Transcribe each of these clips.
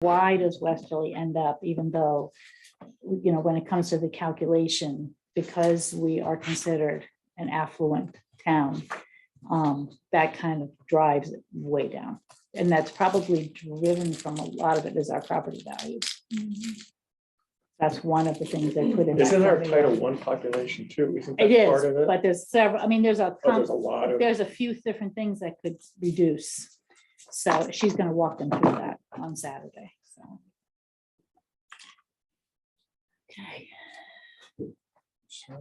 why does Westerly end up, even though, you know, when it comes to the calculation, because we are considered an affluent town, that kind of drives it way down. And that's probably driven from a lot of it is our property values. That's one of the things they put in. that Isn't our formula. Title I population too? Isn't It that is, part of it? but there's several, I mean, there's a lot of. there's a few different things that could reduce. So she's gonna walk them through that on Saturday, so. Okay. I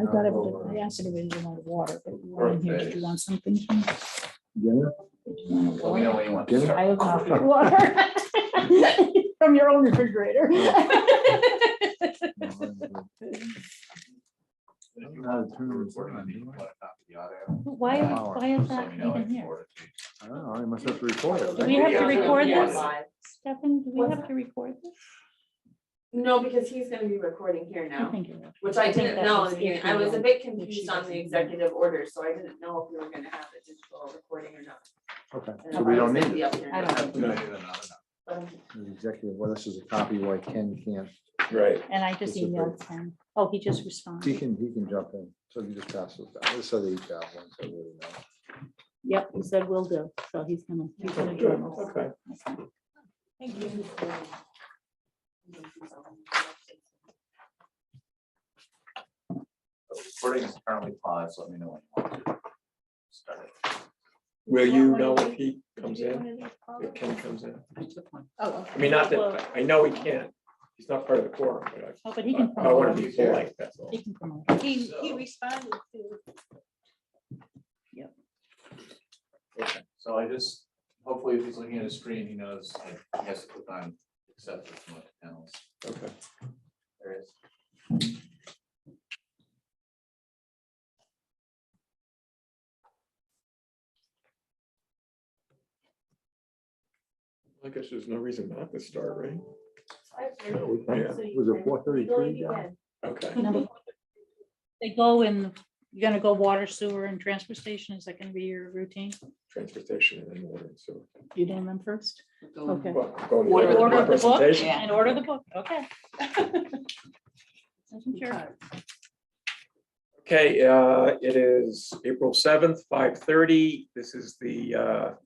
thought I asked everybody to want water, but you weren't here. Did you want something? Did Dinner? you want Let me know when you want to Dinner? start. I have enough water from your own refrigerator. Why is that even here? I don't know, I must have to record it. Do we have to record this? Live. Stefan, do we have to record this? No, because he's gonna be recording here I now, think you're right. which I I think didn't that know. was in the beginning. if I you was a don't- bit if she confused on doesn't the know. executive order, so I didn't know if we were gonna have a digital recording or not. Okay, And so if we I don't was gonna need be it. up here. I don't No. But The executive, well, this is a copy why Ken can't, Right. And I just emailed him. Oh, he just responded. he can jump in, so you just pass those down, this are the job ones, I really know. Yep, he said will do. So he's gonna Good, join us. okay. Thank you. Recording is currently paused, so let me know when you want to start it. Will you know if he comes in? If Ken comes in? Oh, I mean, not that, I know he can't. He's not part of the quorum, but oh, but he can. I want promote to it. be polite, that's all. He can promote it. He responded to. Okay, so I just, hopefully if he's looking at his screen, he knows that he has to click on accept to promote to panels. Okay. There it is. I guess there's no reason not to start, right? Was it 4:33? Okay. Number- They go in, you're gonna go water, sewer and transfer station. Is that gonna be your routine? Transfer station and then water and sewer. You doing them first? Okay. Well, go to Order the of the book presentation. and order the book. Okay. Wasn't sure. Okay, it is April 7th, 5:30. This is the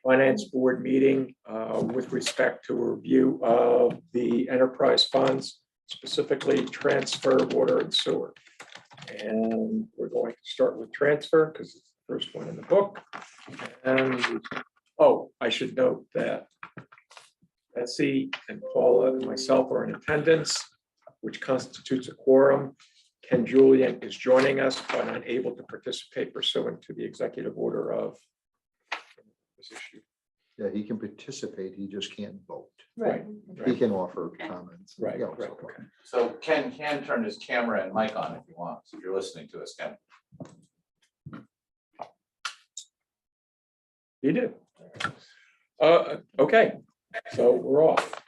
Finance Board meeting with respect to a review of the enterprise funds, specifically transfer, water and sewer. And we're going to start with transfer because it's the first one in the book. And, oh, I should note that Betsy and Paula and myself are in attendance, which constitutes a quorum. Ken Julian is joining us, but unable to participate pursuant to the executive order of this issue. Yeah, he can participate, he just can't vote. Right. He can offer comments. Right, Yeah, right, so- okay. So Ken can turn his camera and mic on if you want, so if you're listening to us, Ken. You did. Okay, so we're off.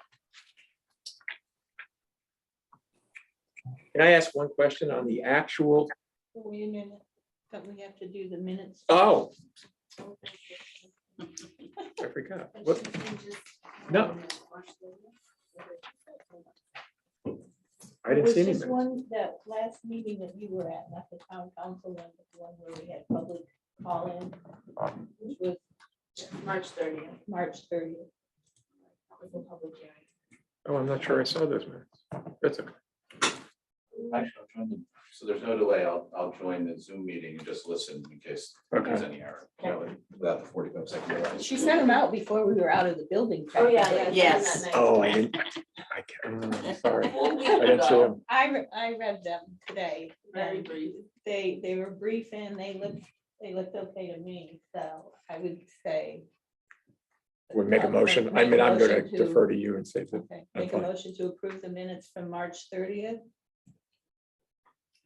Can I ask one question on the actual? Wait a minute, but we have to do the minutes. Oh, I forgot. What? No. I didn't see any Was this minutes. one, that last meeting that you were at, not the town council one, but the one where we had public call-in, which was March 30th. March 30th. That was a public hearing. Oh, I'm not sure I saw those minutes. That's okay. Actually, I'll join the- so there's no delay. I'll join the Zoom meeting and just listen in case there's any error. Without the 45-second delay. She sent them out before we were out of the building. Oh, yeah, technically. yes. Oh, I didn't. I can't, sorry. I didn't see them. I read them today. Very and brief. They were brief and they looked okay to me, so I would say. We make a motion. I mean, I'm going to defer to you and say that. Okay, make a fine. motion to approve the minutes from March 30th.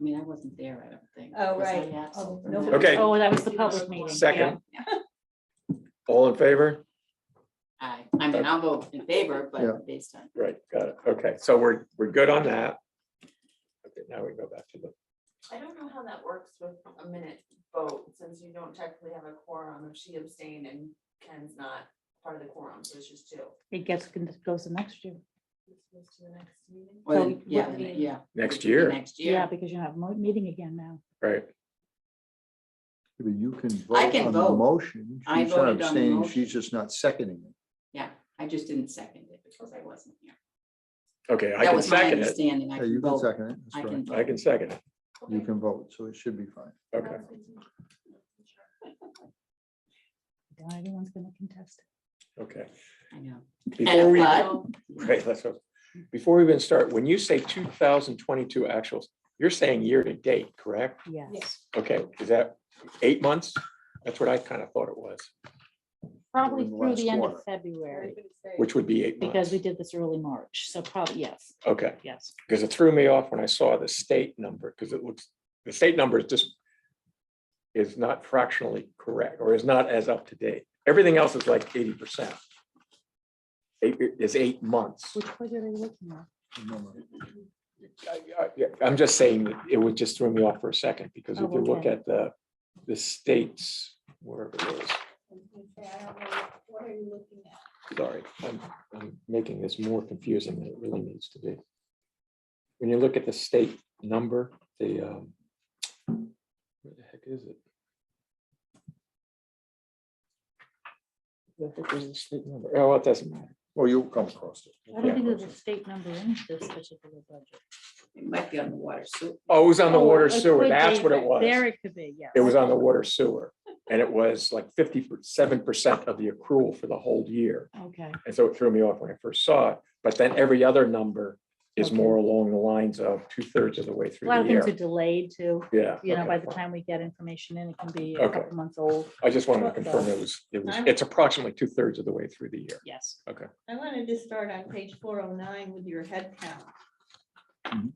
I mean, I wasn't there, I don't think. Oh, Was I right. absent Oh, from no. that? Okay. Oh, that was the public meeting. Second. Yeah. All in favor? I mean, I'll vote in favor, Yeah. but based on. Right, got it. Okay, so we're good on that. Okay, now we go back to the, I don't know how that works with a minute vote, since you don't technically have a quorum if she abstained and Ken's not part of the quorum, so it's just two. It goes to next year. This goes to the next meeting. Well, So, yeah, what- yeah. Next year. Next Yeah, year. because you have a meeting again now. Right. But you can I vote can on the vote. motion. I She's not voted on the abstaining, motion. she's just not seconding it. Yeah, I just didn't second it because I wasn't here. Okay, I That can was my second it. understanding. I Yeah, you can can vote. second it. I That's can right. I can second it. You can vote, so it should be fine. Okay. Not anyone's gonna contest it. Okay. I know. Before we, but- right, let's go. Before we even start, when you say 2022 actuals, you're saying year to date, correct? Yes, Okay, is that 8 months? That's what I kind of thought it was, probably In the through last the end quarter. of February, which would be 8 months. because we did this early March, so probably, yes, Okay, yes. because it threw me off when I saw the state number, because it looks, the state number is just is not fractionally correct, or is not as up to date. Everything else is like 80%. Is 8 months. Which budget are you looking at? Remember, I'm just saying that it would just throw me off for a second, because if Oh, you look okay. at the states, wherever it is, I was gonna say, I don't know, what are you looking at? sorry, I'm making this more confusing than it really needs to be. When you look at the state number, where the heck is it? I think there's a state number. Oh, well, it doesn't matter. well, you'll come across it. I don't think there's a state number in this particular budget. It might be on the water soup. Oh, it was on the Oh, water it sewer. could That's be. what it was. There it could be, yes. It was on the water sewer. And it was like 57% of the accrual for the whole year. Okay, And so it threw me off when I first saw it. But then every other number is Okay. more along the lines of 2/3 of the way a through lot the of things are year. delayed too, Yeah. you know, okay, by the fine. time we get information in, it can be a Okay. couple months old, I just wanted to Well, confirm it's approximately 2/3 of the way through the year. yes. I wanted to start on page 409 with your head count. Mhm.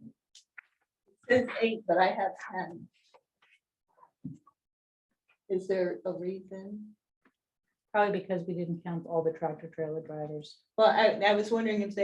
It says 8, but I have 10. Is there a reason? Probably because we didn't count all the tractor trailer drivers. Well, I was wondering if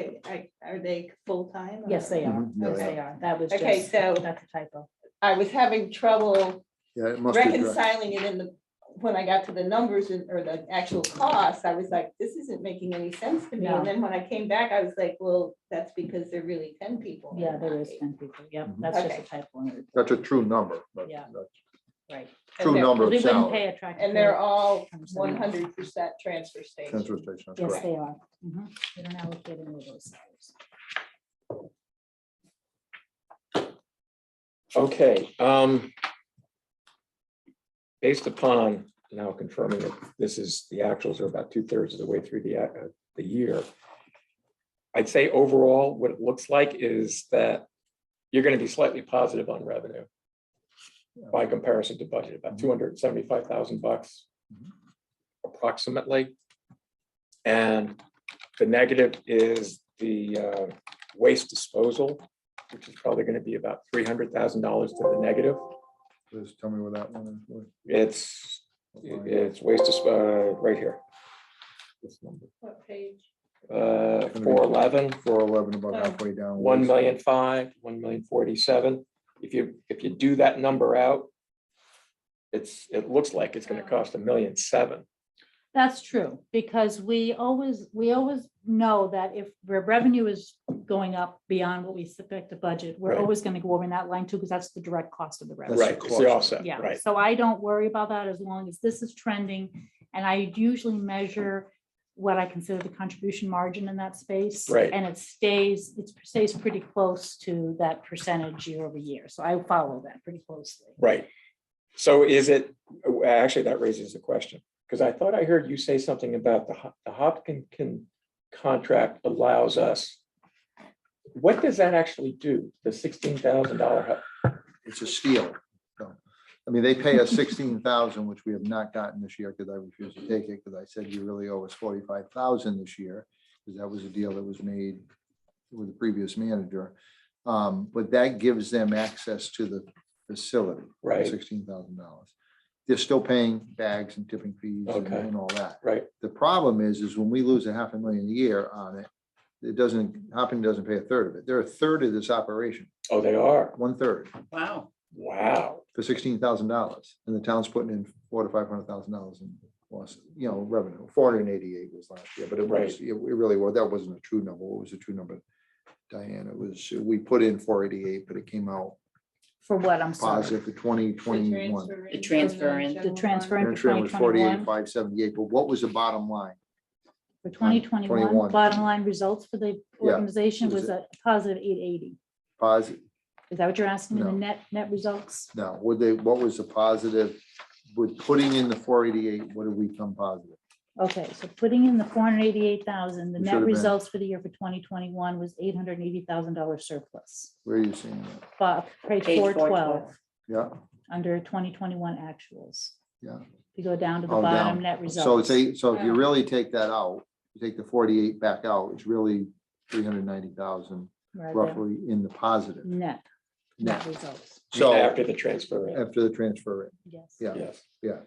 are they full-time? Yes, they are. Mhm, yeah, Yes, they they are. That was Okay, just, so- that's a typo. I was having trouble Yeah, it must be. reconciling it in when I got to the numbers or the actual costs, I was like, this isn't making any sense to me. No. And then when I came back, I was like, well, that's because there are really 10 people. Yeah, there is 10 people. Yep, Mhm. that's just a Okay. typo. in the report. That's a true number. but Yeah. that's Right. True they're- number We of wouldn't salary. pay a tractor. And they're trailer. all 100%. 100% transfer station. Transfer station, that's Yes, correct. they are. Mhm. We don't allocate any of those salaries. Okay. Based upon now confirming that this is, the actuals are about 2/3 of the way through the year. I'd say overall, what it looks like is that you're going to be slightly positive on revenue by comparison to budget, about $275,000 approximately. And the negative is the waste disposal, which is probably going to be about $300,000 to the negative. Just tell me where that one is. What It's waste right here. This number, What page? 411, 411, about halfway down. 1,000,005, 1,000,487. If you do that number out, it looks like it's going to cost $1,000,007. That's true, because we always know that if the revenue is going up beyond what we expect the budget, we're Right. always going to go over in that line too, because that's the direct cost of the That's revenue. Right, it's the cost. offset, Yeah, right. so I don't worry about that as long as this is trending. And I usually measure what I consider the contribution margin in that space. Right. And it stays pretty close to that percentage year over year. So I follow that pretty closely. Right. So is it, actually, that raises a question, because I thought I heard you say something about the Hopkins contract allows us. What does that actually do? The $16,000? It's a steal. So, I mean, they pay us 16,000, which we have not gotten this year because I refused to take it because I said you really owe us 45,000 this year, because that was a deal that was made with the previous manager. But that gives them access to the facility. Right. $16,000. They're still paying bags and tipping fees and Okay. and all that. Right, The problem is when we lose $500,000 a year on it, Hopkins doesn't pay a third of it. They're a third of this operation, oh, they are, 1/3 Wow. wow, for $16,000. And the town's putting in $400,000 to $500,000 in lost, revenue. 488 was last year, but it was, it really, well, that wasn't a true number. What was the true number? Diane, it was, we put in 488, but it came out For what, I'm sorry? positive for 2021. The transfer in. The transfer in for Transfer was 2021, 48,578, but what was the bottom line? for 2021, 21. bottom line results for the Yeah. organization What was was a positive 880. Positive, Is that what you're asking me, the No. net results? no, what was the positive? With putting in the 488, what did we come positive? Okay, so putting in the 488,000, the It net should've been. results for the year for 2021 was $880,000 surplus. Where are you seeing that? Page Page 412, Yeah, under 2021 actuals. yeah. If you go down to the Oh, bottom, down. net So results. so if you really take that out, you take the 48 back out, it's really 390,000 Right there. roughly in the positive. Net Net. results, So After the transfer. after the transfer, yes. yeah. Yes. Yeah,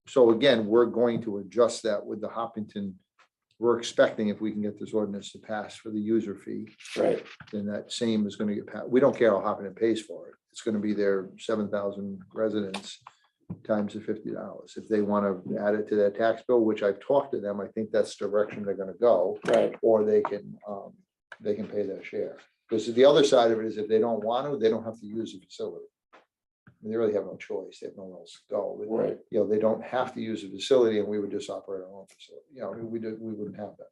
so again, we're going to adjust that with the Hopkinton. We're expecting if we can get this ordinance to pass for the user fee, Right. then that same is gonna get passed. We don't care how Hopkinton pays for it. It's gonna be their 7,000 residents times the $50. If they want to add it to their tax bill, which I've talked to them, I think that's the direction they're gonna go, Right. or they can pay their share. Because the other side of it is if they don't want to, they don't have to use the facility. They really have no choice. They have nowhere else to go. Right. They don't have to use the facility and we would just operate our own facility. We wouldn't have that.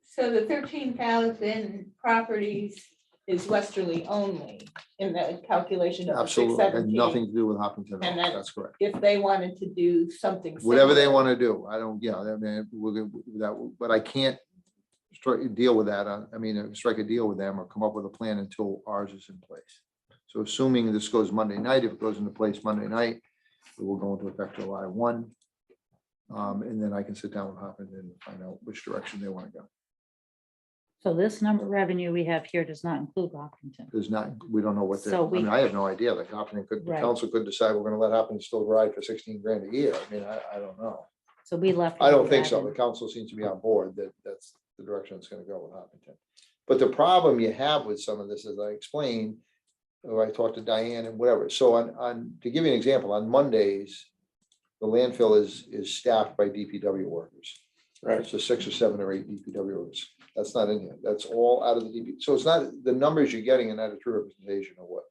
So the 13,000 properties is Westerly only in the calculation of the Absolutely, and 617. nothing to do with Hopkinton. And then- That's correct. If they wanted to do something. Whatever they similar, want to do. I don't, I mean, but I can't deal with that. Strike a deal with them or come up with a plan until ours is in place. So assuming this goes Monday night, if it goes into place Monday night, it will go into effect July 1. And then I can sit down with Hopkinton and find out which direction they want to go. So this number of revenue we have here does not include Hopkinton. There's not, we don't know what So we- I have no idea. Like Hopkinton the Right. council could decide we're gonna let Hopkinton still ride for 16 grand a year. I don't know. So we left. I all don't think that so. in. The council seems to be on board that that's the direction it's gonna go with Hopkinton. But the problem you have with some of this, as I explained, or I talked to Diane and whatever. So to give you an example, on Mondays, the landfill is staffed by DPW workers. Right. So 6 or 7 or 8 DPW workers. That's not in here. That's all out of the DP. So it's not, the numbers you're getting are not a true representation of what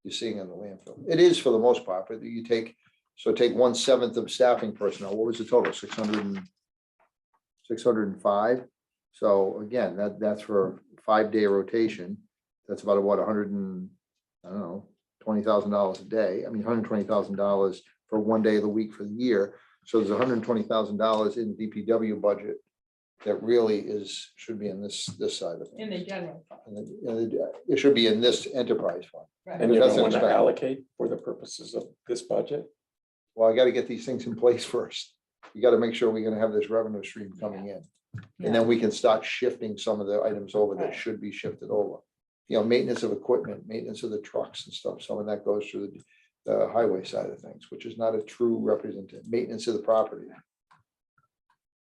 you're seeing in the landfill. It is for the most part, but you take 1/7 of staffing personnel. What was the total? 605. So again, that's for a 5-day rotation. That's about what, $20,000 a day. $120,000 for 1 day of the week for the year. So there's $120,000 in the DPW budget that really should be in this side of In the it. general fund. It should be in this enterprise fund. Right. And you That's don't want to expected. allocate for the purposes of this budget? Well, I got to get these things in place first. You got to make sure we're going to have this revenue stream coming in. And then we can start shifting some of the items over that Right. should be shifted over. Maintenance of equipment, maintenance of the trucks and stuff. Some of that goes through the highway side of things, which is not a true representation. Maintenance of the property.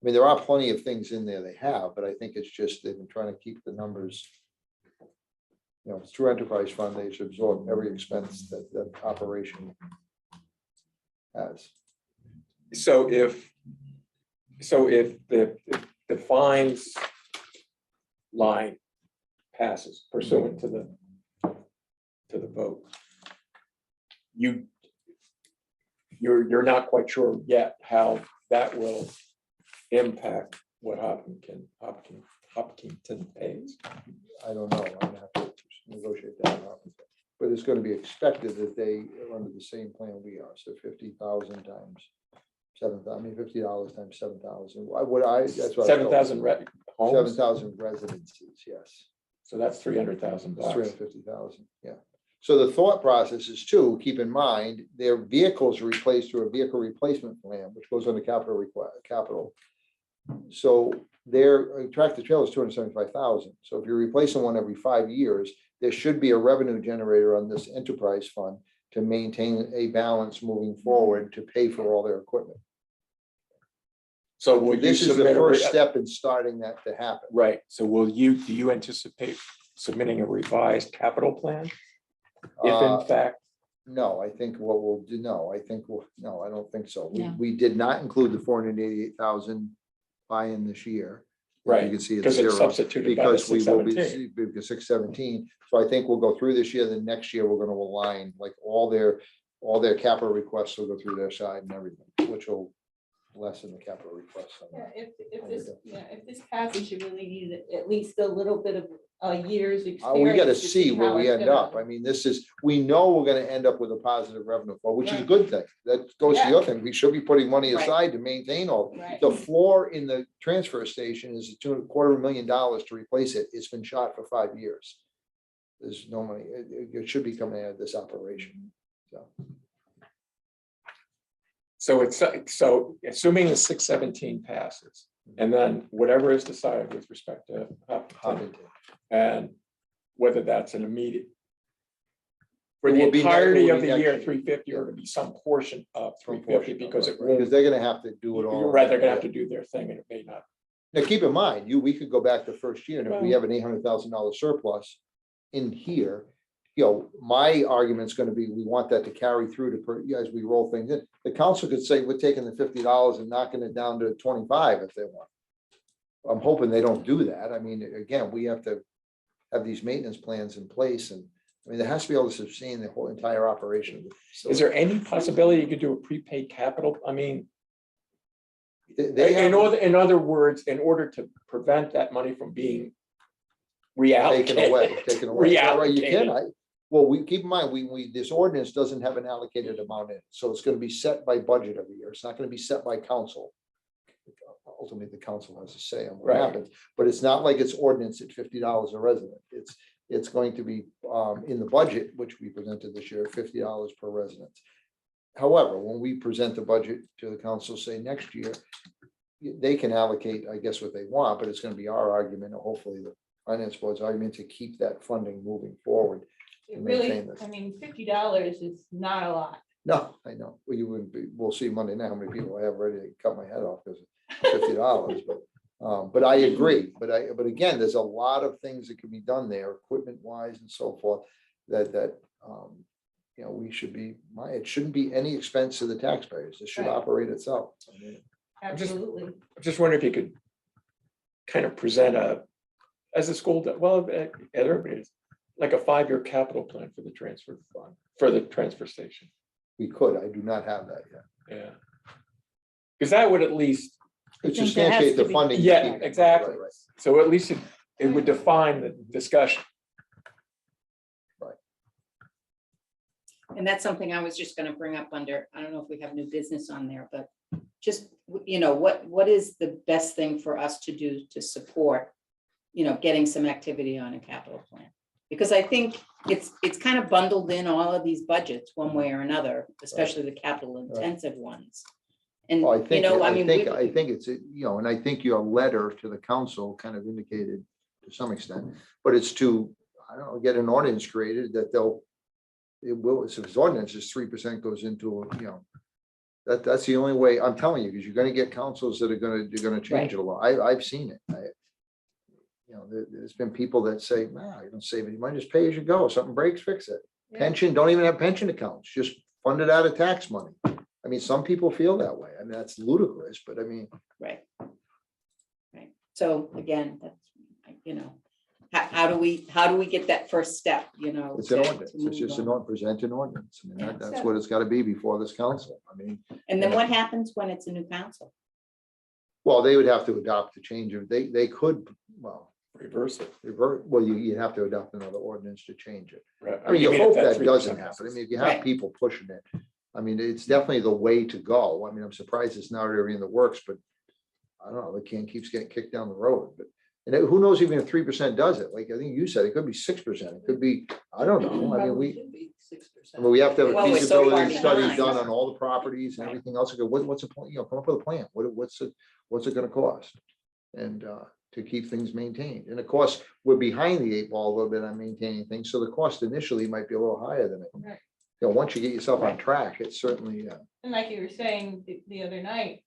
There are plenty of things in there they have, but I think it's just they've been trying to keep the numbers. It's through enterprise fund, they should absorb every expense that the operation has. So if the fines line passes pursuant to the vote, you're not quite sure yet how that will impact what Hopkinton pays. I don't know. I'm gonna have to negotiate that out. But it's gonna be expected that they are under the same plan we are. So 50,000 times 7,000, $50 times 7,000. That's what I was told. 7,000 homes, 7,000 residences, yes. so that's $300,000. That's 350,000, yeah. So the thought process is too, keep in mind, their vehicles are replaced through a vehicle replacement plan, which goes under capital. So their tractor trailer is 275,000. So if you're replacing one every 5 years, there should be a revenue generator on this enterprise fund to maintain a balance moving forward to pay for all their equipment. So will you This is the submit first step in starting that to happen. Right, so do you anticipate submitting a revised capital plan? If Uh, in fact, No, I think what we'll do, no, I think, no, I don't think so. No. We did not include the 488,000 buy-in this year. As Right, You can see it's because it's zero. substituted by the Because we will be, 617. because 617, so I think we'll go through this year, then next year, we're gonna align, like, all their capital requests will go through their side and everything, which will lessen the capital requests. on Yeah, that. if this passes, you really need at least a little bit of a year's experience. We gotta to see where how we it's end up. gonna- I mean, we know we're gonna end up with a positive revenue flow, which is a Right. good thing. That goes to Yeah. your thing. We should be putting money Right. aside to maintain all. Right. The floor in the transfer station is $250,000 to replace it. It's been shot for 5 years. There's no money. It should be coming out of this operation. So, So so assuming the 617 passes, and then whatever is decided with respect to Hopkinton, and whether that's an immediate. For It the will be entirety of next the year, year. 350, or to be some portion of 350, because it Because won't, they're gonna have to do it all. you're right, they're gonna have to do their thing, and it may not. Now, keep in mind, we could go back to first year, and if we have an $800,000 surplus in here, my argument's gonna be, we want that to carry through as we roll things in. The council could say, we're taking the $50 and knocking it down to 25 if they want. I'm hoping they don't do that. I mean, again, we have to have these maintenance plans in place, and, I mean, there has to be able to sustain the whole entire operation. of the Is facility. there any possibility you could do a prepaid capital? I mean, They have in other words, in order to prevent that money from being taken away, reallocated. taken away. Yeah, right, you can, Reallocated. well, we keep in mind, this ordinance doesn't have an allocated amount in it, so it's gonna be set by budget every year. It's not gonna be set by council. Ultimately, the council has a say on what Right. happens, but it's not like it's ordinance at $50 a resident. It's going to be in the budget, which we presented this year, $50 per resident. However, when we present the budget to the council, say next year, they can allocate, I guess, what they want, but it's gonna be our argument, and hopefully the finance board's argument, to keep that funding moving forward. It to really, maintain this. I mean, $50 is not a lot. No, I know. Well, you wouldn't be, we'll see Monday night how many people I have ready to cut my head off because of $50, but I agree. But again, there's a lot of things that can be done there, equipment wise and so forth, that we should be, it shouldn't be any expense to the taxpayers. It should Right. operate itself. I mean, Absolutely. I'm just wondering if you could kind of present as a school, well, everybody is, like a 5-year capital plan for the transfer fund, for the transfer station. We could, I do not have that yet. Yeah. Because that would at least, I It's think there has substantiate to the be- funding. to yeah, keep it. exactly. Right, right. So at least it would define the discussion. And that's something I was just gonna bring up under, I don't know if we have new business on there, but just, what is the best thing for us to do to support, getting some activity on a capital plan? Because I think it's kind of bundled in all of these budgets one way or another, especially the capital intensive ones. And, Well, I think, I I mean, think, I think it's, and I think your letter to the council kind of indicated to some extent, but it's to, I don't know, get an ordinance created that it will, so this ordinance is 3% goes into, that's the only way, I'm telling you, because you're gonna get councils that are gonna change it a lot. I've seen it. There's been people that say, nah, you don't save any money, just pay as you go. Something breaks, fix it. Yeah. Pension, don't even have pension accounts, just fund it out of tax money. I mean, some people feel that way. I mean, that's ludicrous, but I mean, right. Right. So again, that's, how do we get that first step, it's an to ordinance. It's move just on? present an ordinance. I mean, Yeah. that's what it's gotta be before this council. I mean, And then what happens when it's a new council? well, they would have to adopt the change of, they could, well, Reverse it. revert, well, you have to adopt another ordinance to change it. Right. I mean, you if hope that that doesn't 3% happen. I passes. mean, if you have Right. people pushing it, I mean, it's definitely the way to go. I mean, I'm surprised it's not already in the works, but I don't know, the can keeps getting kicked down the road, but, and who knows even if 3% does it? Like, I think you said, it could be 6%. It could be, I don't know. I mean, we have to have a Well, we're so far feasibility study behind. done on all the properties and Right. everything else. Okay, what's the point? Come up with a plan. What's it gonna cost? And to keep things maintained. And of course, we're behind the 8 ball a little bit on maintaining things. So the cost initially might be a little higher than it. Right. Once you get yourself on track, it's certainly, And like you were saying the other night,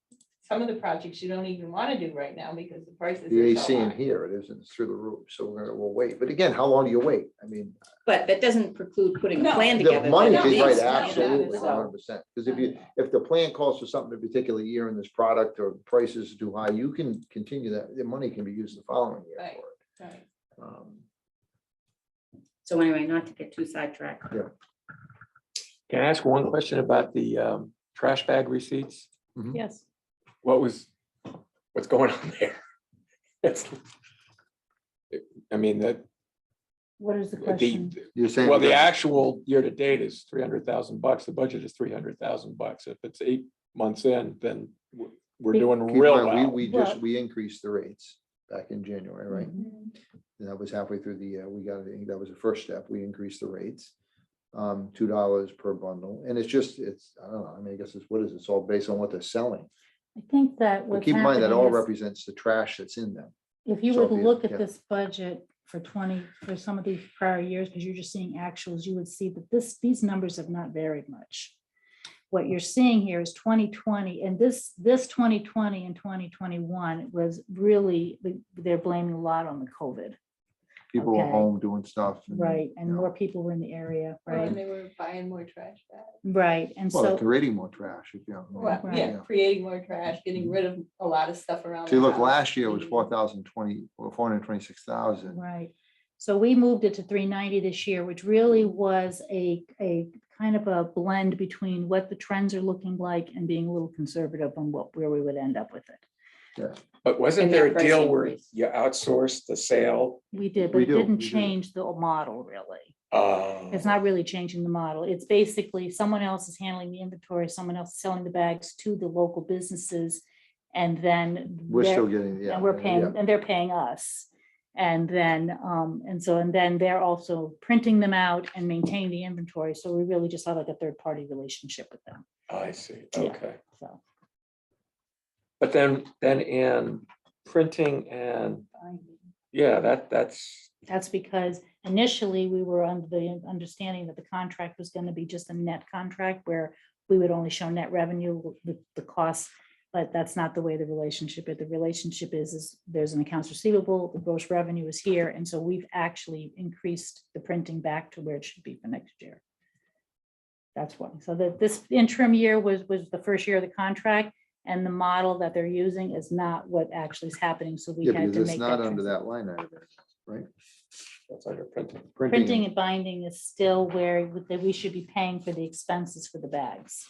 some of the projects you don't even want to do right now because the prices The are AC so in high. here, it isn't through the roof, so we'll wait. But again, how long do you wait? I mean, But that doesn't preclude putting a No, plan the together. money that is makes right, sense, absolutely, so- 100%. Because if the plan calls for something a particular year in this product or prices too high, you can continue that. The money can be used the following year Right. for it. Right. So anyway, not to get too sidetracked. Can I ask one question about the trash bag receipts? Yes. What's going on there? It's, I mean, What is the question? You're saying. well, the actual year to date is $300,000. The budget is $300,000. If it's 8 months in, then we're doing Keep in real mind, well. we increased the rates back in January, right? Mhm. And that was halfway through the year. That was the first step. We increased the rates. $2 per bundle. And it's, I don't know, I mean, I guess what is it? It's all based on what they're selling. I think that But what's keep in mind that all happening is, represents the trash that's in them. if you so were if to you- look at yeah. this budget for some of these prior years, because you're just seeing actuals, you would see that these numbers have not varied much. What you're seeing here is 2020, and this 2020 and 2021 was really, they're blaming a lot on the COVID. People were Okay. home doing stuff. Right, and you know, more people were in the area, Or when right? they were buying more trash bags. Right, and Well, they're so, creating more trash if you don't. know. Well, yeah, Yeah. creating more trash, getting rid of a lot of stuff around. So you the look, house. last year was 426,000. right. So we moved it to 390 this year, which really was a kind of a blend between what the trends are looking like and being a little conservative on where we would end up with it. But wasn't And there that a price deal where increase. you outsourced the sale? We did, but We it do, didn't we do. change the model really. Uh, It's not really changing the model. It's basically someone else is handling the inventory, someone else is selling the bags to the local businesses. And then We're they're- still getting, yeah. and we're yeah, paying, yeah. and they're paying us. And then, and then they're also printing them out and maintaining the inventory. So we really just have like a third-party relationship with them. I see, Yeah. okay. So. But then in printing and, yeah, That's because initially we were under the understanding that the contract was going to be just a net contract where we would only show net revenue with the costs. But that's not the way the relationship is. The relationship is there's an accounts receivable, the gross revenue is here. And so we've actually increased the printing back to where it should be for next year. That's why. So that this interim year was the first year of the contract, and the model that they're using is not what actually is happening. So we Yeah, had because to it's make not that. under transition. that line item, right? that's under printing. Printing and binding is still where that we should be paying for the expenses for the bags.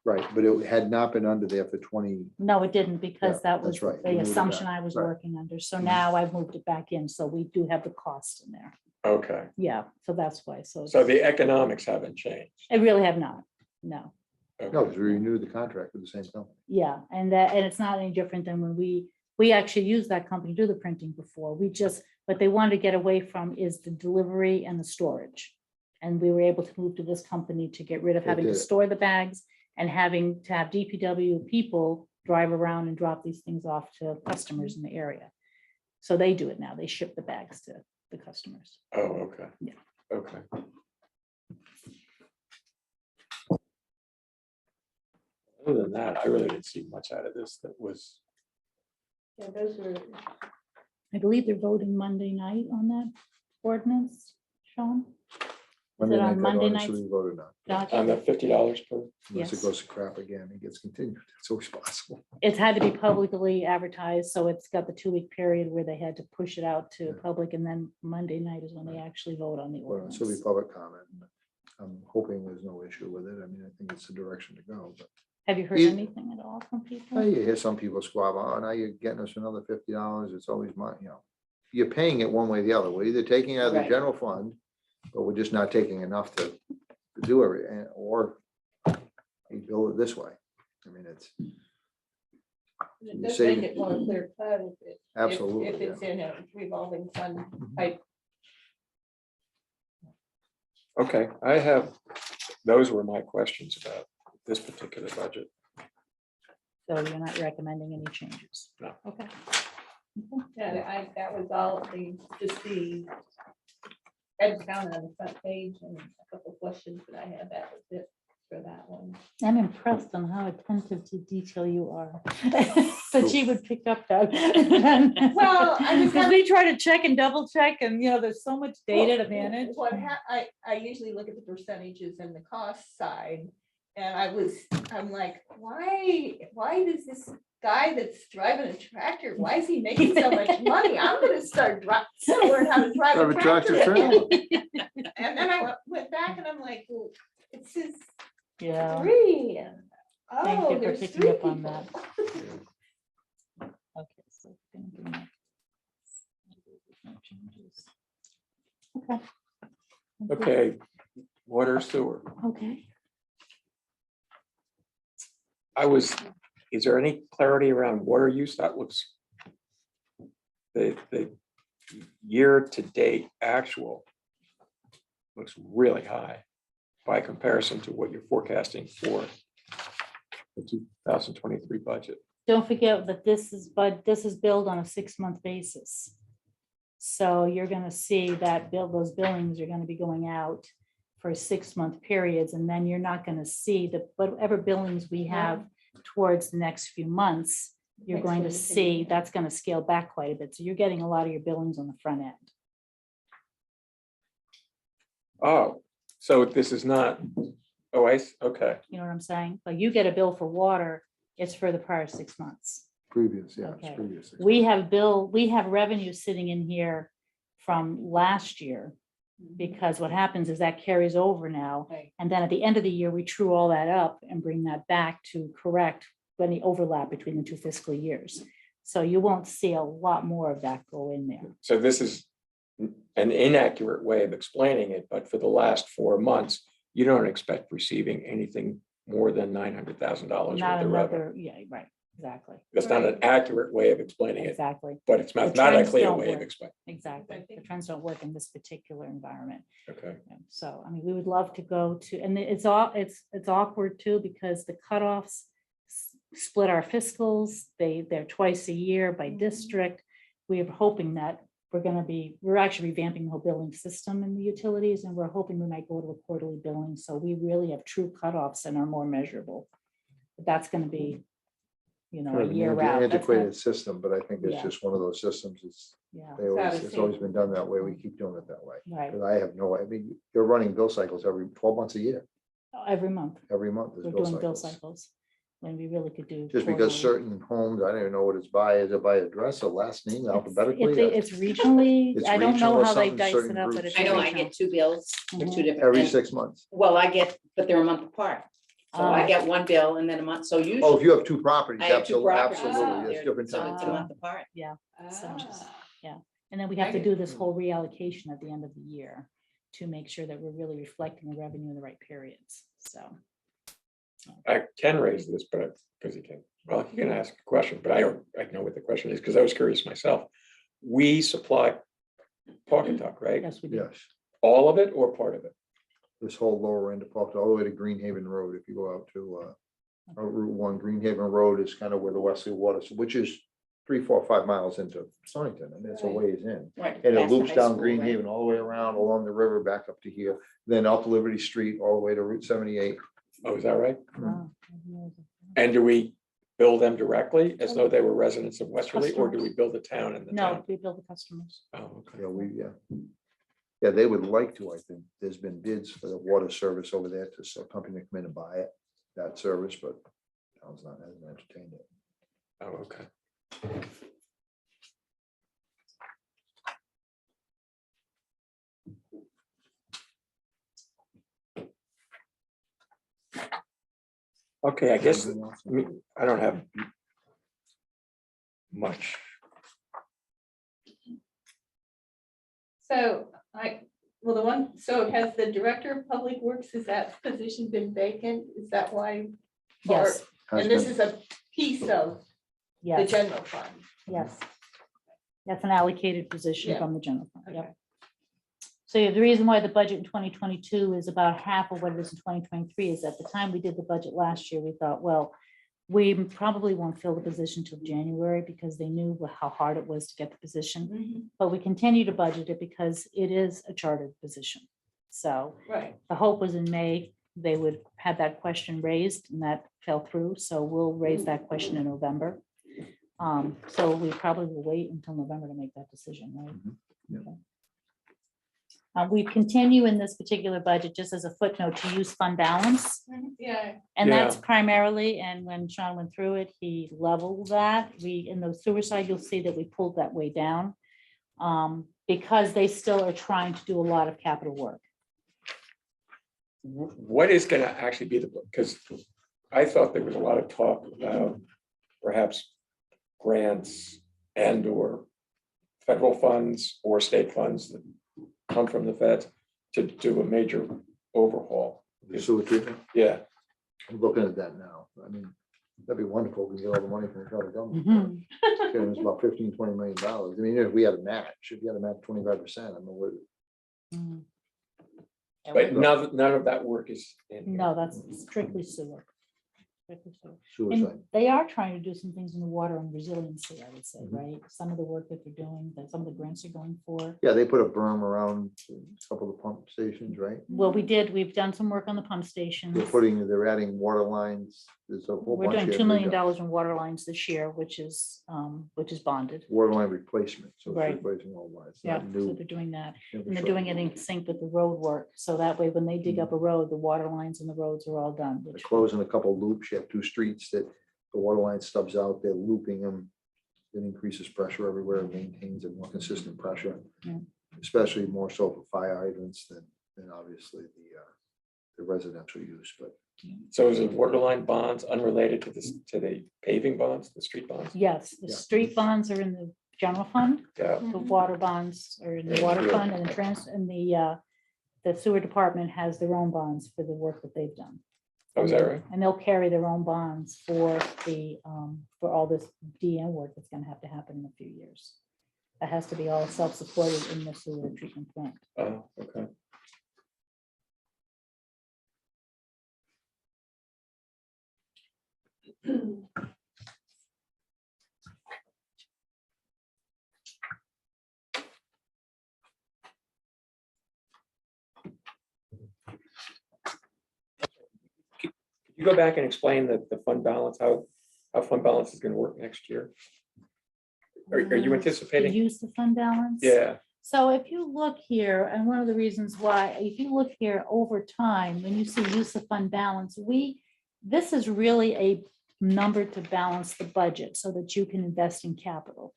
Right, but it had not been under there for 20. No, it didn't, because Yeah, that was that's right. You the moved it assumption back. I was Right. working under. So Mhm. now I've moved it back in. So we do have the cost in there. Okay, Yeah, so that's why. So so the economics haven't changed. I really have not. No. Okay. No, because we renewed the contract with the same company. Yeah, and it's not any different than when we actually used that company to do the printing before. What they wanted to get away from is the delivery and the storage. And we were able to move to this company to get rid of They having to did it. store the bags and having to have DPW people drive around and drop these things off to customers in the area. So they do it now. They ship the bags to the customers. Oh, okay. Yeah. Okay. Other than that, I really didn't see much out of this that was, Yeah, those were, I believe they're voting Monday night on that ordinance, Sean. Monday on night, that Monday ordinance nights? will be voted on. Gotcha. on the $50 per, Unless it Yes. goes to crap again, it gets continued. It's always possible. It's had to be publicly advertised, so it's got the 2-week period where they had to push it out to Yeah. public, and then Monday night is when they actually vote on the Well, ordinance. So be public comment. I'm hoping there's no issue with it. I mean, I think it's the direction to go, but. Have you heard It- anything at all from people? Oh, you hear some people squabble, oh, now you're getting us another $50. It's always my, you're paying it one way or the other. We're either taking it out of the Right. general fund, but we're just not taking enough to do everything, or you build it this way. I mean, it's it You does save- make it more clear cut absolutely. if yeah. it's in a revolving fund type. okay, those were my questions about this particular budget. So you're not recommending any changes? No. Okay. Yeah, that was all just the head count on the front page and a couple questions that I had, that was it. for that one. I'm impressed on how attentive to detail you are. But she would pick up that. Well, I was Because we try to check and double check and, there's so much data to manage. I usually look at the percentages and the cost side. And I'm like, why does this guy that's driving a tractor, why is he making so much money? I'm gonna start learn how to drive Drive a a tractor tractor. trailer. And then I went back and I'm like, well, it says Yeah, 3. And, Thank oh, you for there's picking 3 up on people. that. Okay, so it's gonna give me- no changes. Okay. Okay, water sewer. Okay. Is there any clarity around water use? That looks, the year-to-date actual looks really high by comparison to what you're forecasting for the 2023 budget. Don't forget that this is billed on a 6-month basis. So you're gonna see that those billings are gonna be going out for 6-month periods, and then you're not gonna see whatever billings we have towards the next few months, you're Next going to one, see that's gonna scale back quite a bit. So you're getting a lot of your billings on the front end. Oh, so this is not, okay, You know what I'm saying? Like you get a bill for water, it's for the prior 6 months. Previous, yeah, it's Okay. previous. We have revenue sitting in here from last year, because what happens is that carries over now. Right. And then at the end of the year, we true all that up and bring that back to correct any overlap between the 2 fiscal years. So you won't see a lot more of that go in there. so this is an inaccurate way of explaining it, but for the last 4 months, you don't expect receiving anything more than $900,000 worth Not of revenue. another, yeah, right, exactly, That's not an accurate way of explaining it, exactly, but it's The trends mathematically a don't way of work. explaining. exactly. The trends don't work in this particular environment. Okay, And so, I mean, we would love to go to, and it's awkward too, because the cutoffs split our fiscals. They're twice a year by district. We are hoping that we're actually revamping the whole billing system in the utilities, and we're hoping we might go to a quarterly billing. So we really have true cutoffs and are more measurable. But that's gonna be, Kind a of an year round. That's antiquated not- system, but I think it's Yeah. just one of those systems. Yeah, It's always been done that way. We keep doing it that way. right. But I mean, they're running bill cycles every 12 months a year. Every month, Every month we're there's bill doing bill cycles. cycles, when we really could do. Just because quarterly. certain homes, I don't even know what it's by, is it by address or last name alphabetically? It's regionally, It's I don't regional know or how they something, dice certain it up, but groups. it's. I know I regional. get 2 bills for 2 Mhm. different. Every and- 6 months. Well, but they're a month apart. So I Ah. get 1 bill and then a month, so Oh, if usually. you have 2 properties, I have 2 absolutely, properties. absolutely, They're- it's different So it's a times. month apart. And then we have to do this whole reallocation at the end of the year to make sure that we're really reflecting the revenue in the right periods, so. I can raise this, but because you can, well, you can ask a question, but I know what the question is, because I was curious myself. We supply Pawcatuck, right? Yes, we do. Yes, All of it or part of it? this whole lower end of Pawcatuck, all the way to Greenhaven Road, if you go out to Route 1, Greenhaven Road is kind of where the Westerly water, which is 3, 4, 5 miles into Stonington, and it's a Right. ways in. Right. And it past the loops high down school, right? Greenhaven all the way around along the river back up to here, then up Liberty Street all the way to Route 78. Oh, is that right? Wow. And do we bill them directly as though they were residents of Westerly, or do we Customers. bill the town and the No, town? we build the customers. Oh, okay. Yeah, they would like to, I think. There's been bids for the water service over there to a company to come in and buy it, that service, but town's not, hasn't entertained it. Oh, okay. Okay, I guess, I don't have much. So has the director of public works, has that position been vacant? Is that why? Yes, Has And this been- is a piece of the yes, general fund. yes. That's an allocated position Yeah. from the general fund, Okay. yep. So the reason why the budget in 2022 is about half of what it is in 2023 is at the time we did the budget last year, we thought, well, we probably won't fill the position till January because they knew how hard it was to get the position. But we continue to budget it because it is a chartered position. So Right. the hope was in May, they would have that question raised, and that fell through, so we'll raise that question in November. So we probably will wait until November to make that decision, right? Yeah. Okay. We continue in this particular budget, just as a footnote, to use fund balance. Yeah. And that's primarily, and when Sean went through it, he leveled that. In the sewer side, you'll see that we pulled that way down. Because they still are trying to do a lot of capital work. What is going to actually be the, because I thought there was a lot of talk about perhaps grants and or federal funds or state funds that come from the feds to do a major overhaul. The sewer treatment, Yeah, I'm looking at that now. I mean, that'd be wonderful. We get all the money from the federal government. Mhm. It's about $15-20 million. I mean, if we had a match, 25%, I mean, what, Mhm. Yeah, but we- none of that work is in here. No, that's strictly sewer. Strictly sewer. suicide. And they are trying to do some things in the water and resiliency, I would say, Mhm. right? Some of the work that they're doing, that some of the grants are going for. Yeah, they put a berm around a couple of the pump stations, right? Well, we've done some work on the pump stations. They're adding water lines. There's a whole We're bunch. doing of $2 million in water lines this year, which is bonded. Water line replacement, so Right. it's replacing all lines. Yeah, not so new they're doing that. And they're infrastructure. doing it in sync with the road work. So that way, when they dig Mhm. up a road, the water lines and the roads are all done. They're which- closing a couple loops. You have 2 streets that the water line stubs out, they're looping them. It increases pressure everywhere, maintains a more consistent pressure. Yeah. Especially more so for fire hydrants than obviously the residential use, but So is it water line bonds unrelated to this, to the paving bonds, the street bonds? Yes, the Yeah. street bonds are in the general fund, Yeah, the water bonds are in the Yeah, water yeah. fund, and the sewer department has their own bonds for the work that they've done. oh, is that right? And they'll carry their own bonds for for all this DM work that's gonna have to happen in a few years. That has to be all self-supported in the sewer treatment plant. Oh, okay. Could you go back and explain the fund balance, how fund balance is going to work next year? Are you To anticipating? use the fund balance? Yeah, So if you look here, and one of the reasons why, if you look here over time, when you see use of fund balance, this is really a number to balance the budget so that you can invest in capital.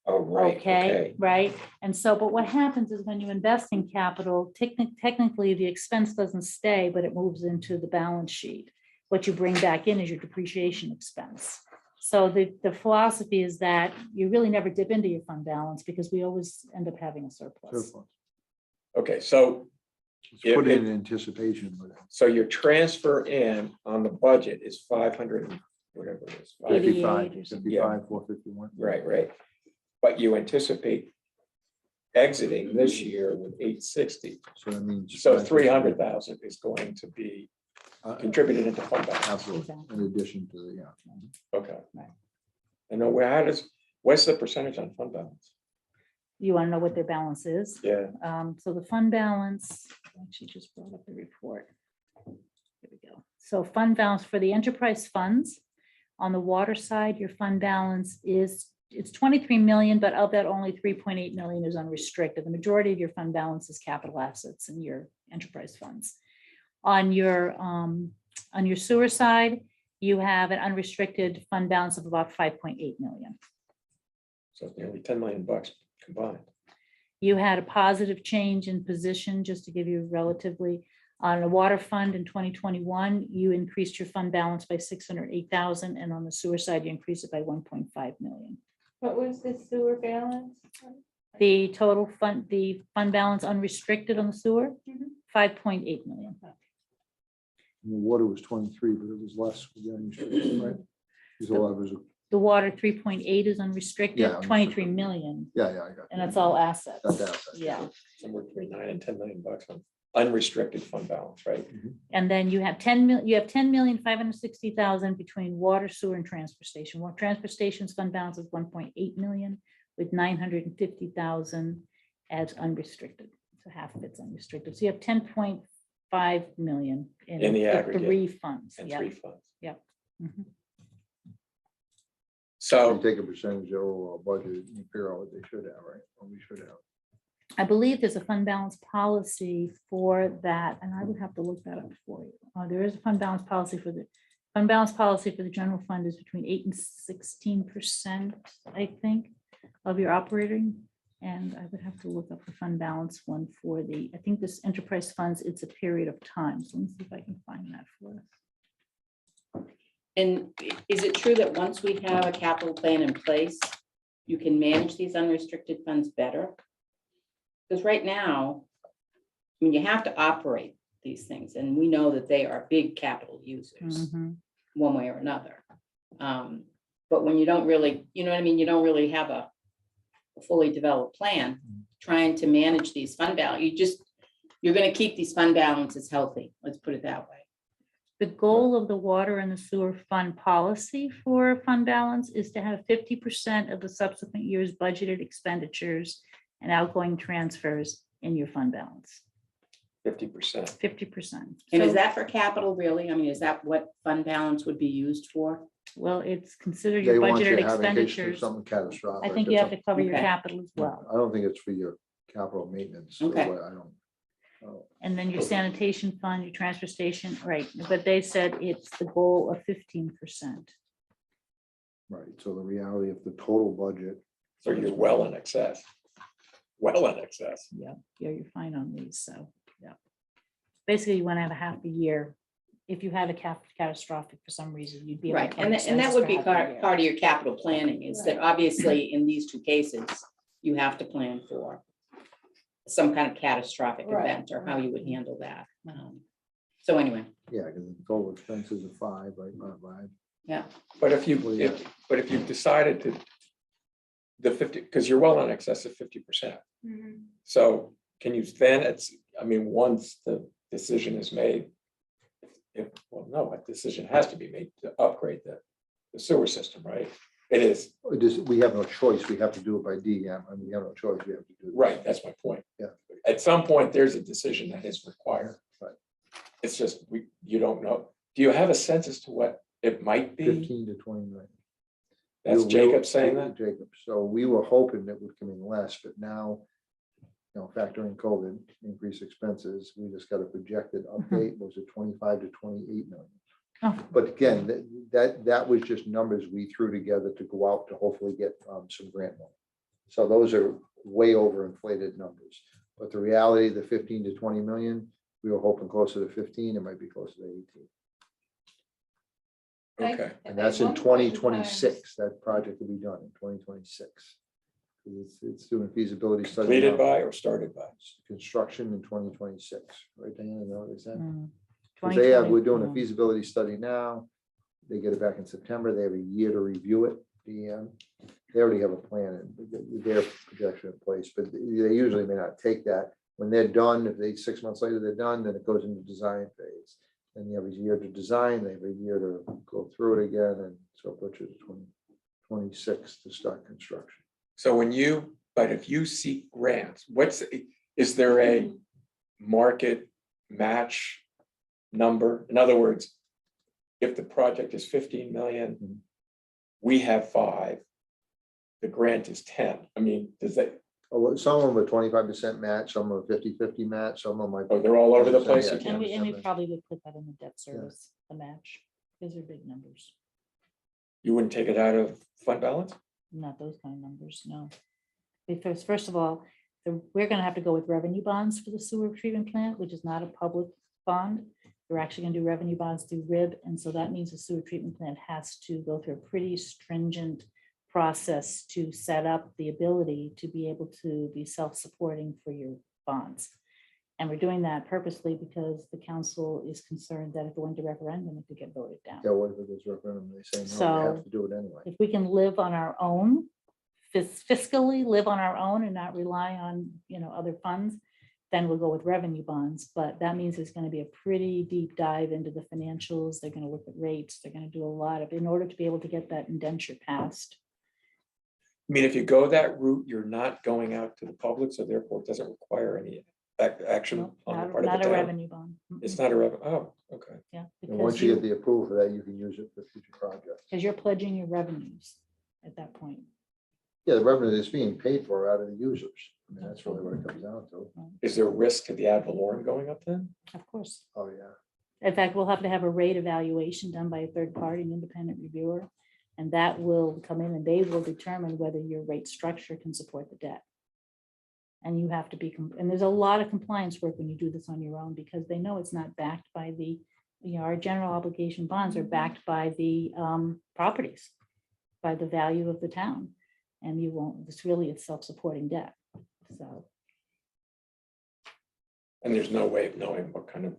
oh, right, okay. Right? And so, but what happens is when you invest in capital, technically the expense doesn't stay, but it moves into the balance sheet. What you bring back in is your depreciation expense. So the philosophy is that you really never dip into your fund balance because we always end up having a surplus. surplus. Okay, so, It's Yeah, put in it- anticipation, but so your transfer in on the budget is 500, whatever it is. 88 or 55, something. 55, 451. Right, right. But you anticipate exiting this year with 860. So that means. So 300,000 is going to be Uh, contributed into fund balance. Absolutely, Exactly. in addition to the, yeah. Okay. Right. And then what's the percentage on fund balance? You want to know what their balance is? Yeah, So the fund balance, I actually just brought up the report. Here we go. So fund balance for the enterprise funds, on the water side, your fund balance it's 23 million, but of that only 3.8 million is unrestricted. The majority of your fund balance is capital assets in your enterprise funds. On your sewer side, you have an unrestricted fund balance of about 5.8 million. so it's nearly 10 million bucks combined. You had a positive change in position, just to give you relatively, on the water fund in 2021, you increased your fund balance by 608,000, and on the sewer side, you increased it by 1.5 million. What was the sewer balance? The total fund, the fund balance unrestricted on the sewer, Mhm. 5.8 million. And the water was 23, but it was less, with the unrestricted, right? Because a lot of it was, The water 3.8 is unrestricted, Yeah, 23 million, yeah, I got. and it's all assets. That's assets. Yeah, Somewhere between 9 and 10 million bucks on unrestricted fund balance, right? and then you have 10,560,000 between water, sewer, and transfer station. Well, transfer station's fund balance is 1.8 million with 950,000 as unrestricted. So half of it's unrestricted. So you have 5 million In the aggregate. 3 funds. and Yeah. 3 funds. Mhm. So. You take a percentage of their overall budget and you figure out what they should have, right? Or we should have. I believe there's a fund balance policy for that, and I would have to look that up for you. There is a fund balance policy for the general fund is between 8 and 16%, I think, of your operating. And I would have to look up the fund balance one for I think this enterprise funds, it's a period of time. So let me see if I can find that for us. And is it true that once we have a capital plan in place, you can manage these unrestricted funds better? Because right now, I mean, you have to operate these things, and we know that they are big capital users, Mhm. one way or another. But when you don't really, you know what I mean, you don't really have a fully developed plan, trying to manage these fund balance, you're gonna keep these fund balances healthy, let's put it that way. The goal of the water and the sewer fund policy for fund balance is to have 50% of the subsequent year's budgeted expenditures and outgoing transfers in your fund balance, 50%. 50%. And is So, that for capital really? I mean, is that what fund balance would be used for? well, it's considered They your want you budgeted to have in case there's expenditures. something catastrophic. I think or you have to something. cover your Okay. capital as well. I don't think it's for your capital maintenance. so Okay. I don't. And then your sanitation fund, your transfer station, right, but they said it's the goal of 15%. Right, so the reality of the total budget, So you're well in excess. Well in excess. Yeah, you're fine on these, so, yeah. Basically, you want to have a half a year. If you had a catastrophic for some reason, you'd be. able to Right, cover and that expenses would for be half a year. part of your capital planning, is that obviously in these 2 cases, you have to plan for some kind of catastrophic Right, event, or how you would handle that. So anyway, yeah, because the total expenses are 5, right, not 5. yeah, But if Well, yeah. you decided to, the 50, because you're well in excess of 50%. Mhm. So can you then, once the decision is made, a decision has to be made to upgrade the sewer system, right? It is, We have no choice, we have to do it by DEM, and we have no choice, we have to do it. right, that's my point. Yeah. At some point, there's a decision that is required. Right. It's just, you don't know. Do you have a sense as to what it might be? 15 to 20 million. That's Jacob saying that? Jacob, so we were hoping it would come in less, but now, factoring COVID, increased expenses, we just got a projected update, was it 25 to 28 million? Oh. But again, that was just numbers we threw together to go out to hopefully get some grant money. So those are way overinflated numbers, but the reality, the 15 to 20 million, we were hoping closer to 15, it might be closer to 18. Okay, And that's in At one point in 2026, that project will be done in 2026. It's doing feasibility study. completed now. by or started by? Construction in 2026, right, Diana, know what they said? Mm. 'Cause we're doing a 2020, feasibility study now. They get it back in September. They have a year to review it. They already have a plan and their projection in place, but they usually may not take that. When they're done, if 6 months later they're done, then it goes into design phase. And you have a year to design, they have a year to go through it again, and so put you to 2026 to start construction. So but if you seek grants, is there a market match number? In other words, if the project is 15 million, we have 5, the grant is 10. Does that, Some of them are 25% match, some are 50-50 match, some of them might. they're all over the place? Yeah, You can't- And we 10%. probably would put that in the debt service, the match. Those are big numbers, You wouldn't take it out of fund balance? not those kind of numbers, no. Because first of all, we're gonna have to go with revenue bonds for the sewer treatment plant, which is not a public bond. We're actually gonna do revenue bonds through RIB, and so that means the sewer treatment plant has to go through a pretty stringent process to set up the ability to be able to be self-supporting for your bonds. And we're doing that purposely because the council is concerned that if it went to referendum, it could get voted down. Yeah, what if it goes referendum, they say, no, we So- have to do it anyway. If we can live on our own, fiscally live on our own and not rely on, other funds, then we'll go with revenue bonds. But that means it's going to be a pretty deep dive into the financials. They're going to look at rates. They're going to do a lot in order to be able to get that indenture passed. If you go that route, you're not going out to the public, so therefore it doesn't require any action No, on the Not part of not the a town? revenue bond. It's not a revenue, oh, okay. Yeah. And once you get the approval for that, you can use it for future projects. Because you're pledging your revenues at that point. Yeah, the revenue is being paid for out of the users. I mean, that's really what it comes down to. Is there a risk to the ad valorem going up then? Of course. Oh, yeah. In fact, we'll have to have a rate evaluation done by a third party, an independent reviewer. And that will come in and they will determine whether your rate structure can support the debt. And you have to be, and there's a lot of compliance work when you do this on your own because they know it's not backed by the, our general obligation bonds are backed by the properties, by the value of the town. And you won't, it's really a self-supporting debt. So. And there's no way of knowing what kind of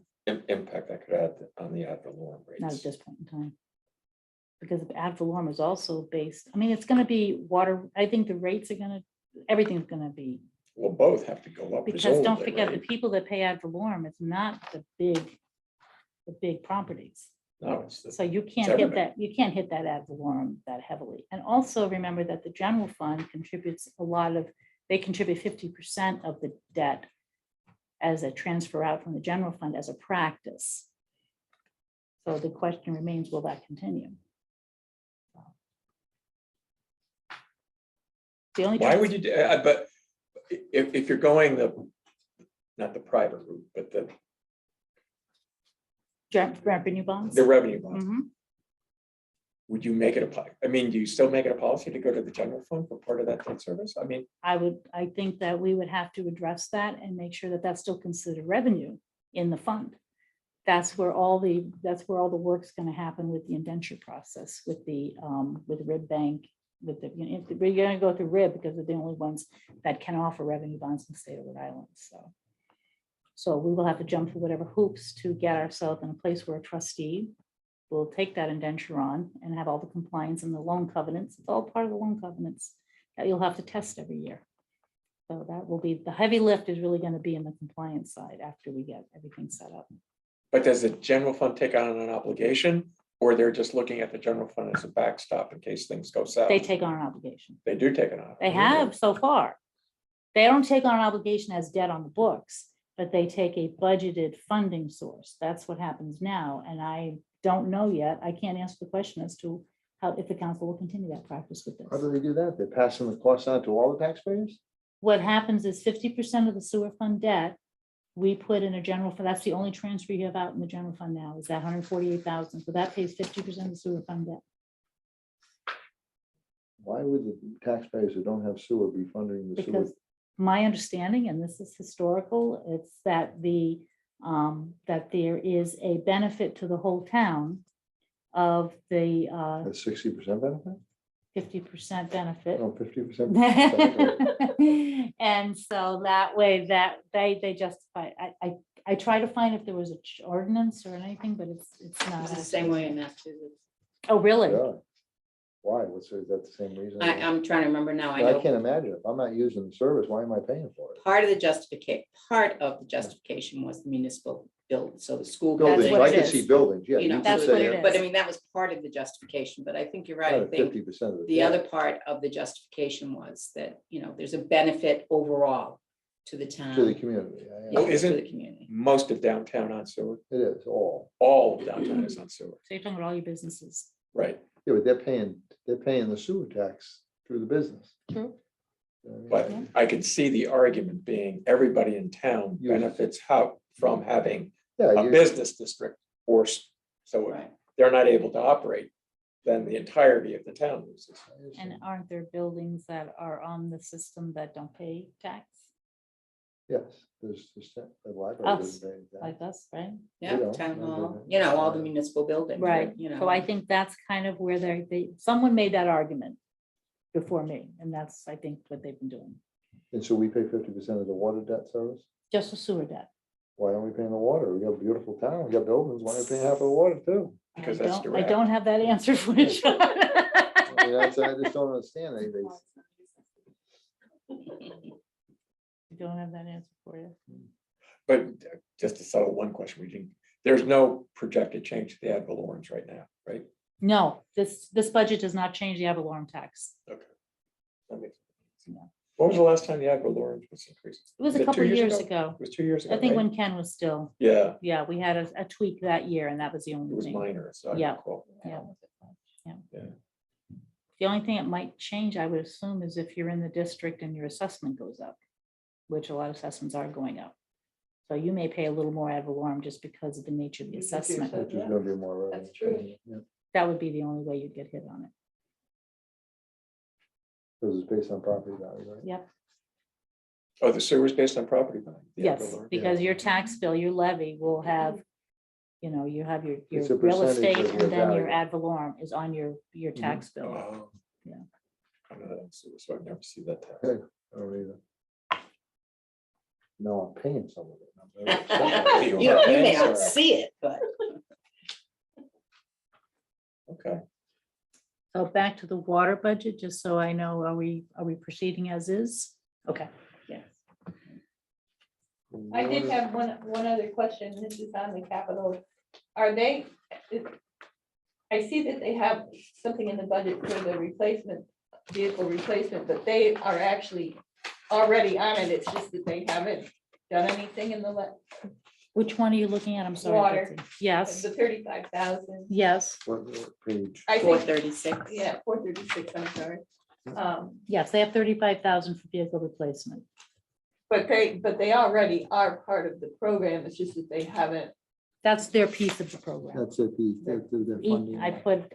impact that could have on the ad valorem Not at rates. this point in time. Because the ad valorem is also based, I mean, it's gonna be water, I think the rates are gonna, everything's gonna be, Well, both have to go up. because don't presumably, forget, the right? people that pay ad valorem, it's not the big properties. No, it's the, So you can't it's hit everybody. that, you can't hit that ad valorem that heavily. And also remember that the general fund contributes a lot of, they contribute 50% of the debt as a transfer out from the general fund as a practice. So the question remains, will that continue? The only. Why would you do, but if you're going not the private route, but the Revenue bonds? revenue bond, Mhm. would you make it I mean, do you still make it a policy to go to the general fund for part of that debt service? I mean, I think that we would have to address that and make sure that that's still considered revenue in the fund. That's where all the work's gonna happen with the indenture process, with RIB Bank, with the, we're gonna go through RIB because they're the only ones that can offer revenue bonds in the state of Rhode Island, so. So we will have to jump through whatever hoops to get ourselves in a place where a trustee will take that indenture on and have all the compliance and the loan covenants. It's all part of the loan covenants that you'll have to test every year. So that will be, the heavy lift is really gonna be in the compliance side after we get everything set up. but does the general fund take on an obligation? Or they're just looking at the general fund as a backstop in case things go south? They take on an obligation. They do take it on. They have so far. They don't take on an obligation as debt on the books, but they take a budgeted funding source. That's what happens now. And I don't know yet. I can't answer the question as to how, if the council will continue that practice with How do this. they do that? They're passing the cost on to all the taxpayers? What happens is 50% of the sewer fund debt, we put in a general fund. That's the only transfer you have out in the general fund now, is that 148,000. So that pays 50% of the sewer fund debt. Why would the taxpayers who don't have sewer be funding the sewer? Because my understanding, and this is historical, it's that that there is a benefit to the whole town of the A 60% benefit? 50% benefit. No, 50%. And so that way that they justify, I try to find if there was an ordinance or anything, but it's not. It's the same way in Massachusetts. Oh, really? Yeah. Why? Is that the same reason? I'm trying to remember now. I I know can't imagine. If I'm not using the service, why am I paying for it? part of the justification was the municipal build, so the school. Buildings, what I it can is. see buildings, yeah. You know, you That's could what say it is. But I mean, that was part of the justification, but I think you're right. I think 50% of it. the yeah. other part of the justification was that, there's a benefit overall to the town. To the community. Yeah, Yeah, Well, to isn't- the community. Most of downtown on sewer, It is all. all of downtown is on sewer, So you're talking about all your businesses. right? Yeah, but they're paying the sewer tax through the business. True. You know what But I mean? I could see the argument being everybody in town Yes. benefits from having Yeah, a business district so if Right. they're not able to operate, then the entirety of the town loses. And aren't there buildings that are on the system that don't pay tax, Yes, there's the library. Us, doesn't pay that. like us, right? Yeah, don't. town No, hall, they don't. all the municipal buildings. Right, You know. so I think that's kind of where someone made that argument before me, and that's, I think, what they've been doing, And so we pay 50% of the water debt service? just the sewer debt. Why aren't we paying the water? We got a beautiful town, we got buildings, why aren't we paying half of the water too? Because I that's don't- I direct. don't have that answer for you, Sean. I mean, I just don't understand anything. I don't have that answer for you. But just to settle one question, there's no projected change to the ad valorem right now, right? No, this budget does not change the ad valorem tax. That makes- No. When was the last time the ad valorem was increased? It was a it 2 couple years It ago. was 2 years ago, I think right? when Ken was still, Yeah, yeah, we had a tweak that year and that was the it only was thing. minor, so I Yeah. recall. The only thing it might change, I would assume, is if you're in the district and your assessment goes up, which a lot of assessments are going up. So you may pay a little more ad valorem just because of the nature of the Because you're assessment. so- Which is gonna be more. That's true. Yeah, That would be the only way you'd get hit on it. because it's based on property value, right? Yep. Oh, the sewer is based on property value? the ad Yes, valorem? because your tax bill, your levy will have, you have your It's a real percentage estate of your and then your value. ad valorem is on your tax bill. Oh. Yeah. I'm not on sewer, so I've never seen that tax. I don't either. No, I'm paying some of it. You may not see it, but. Okay, So back to the water budget, just so I know, are we proceeding as is? Okay. Yes. I did have one other question. This is on the capital. Are they? I see that they have something in the budget for the vehicle replacement, but they are actually already on it. It's just that they haven't done anything in the Which one are you looking at? I'm sorry. Water. Betsy. Yes, the 35,000. yes, What page? I Four think, thirty-six. yeah, 436, I'm sorry. yes, they have 35,000 for vehicle replacement. But they already are part of the program. It's just that they haven't. That's their piece of the program. That's it, the funding.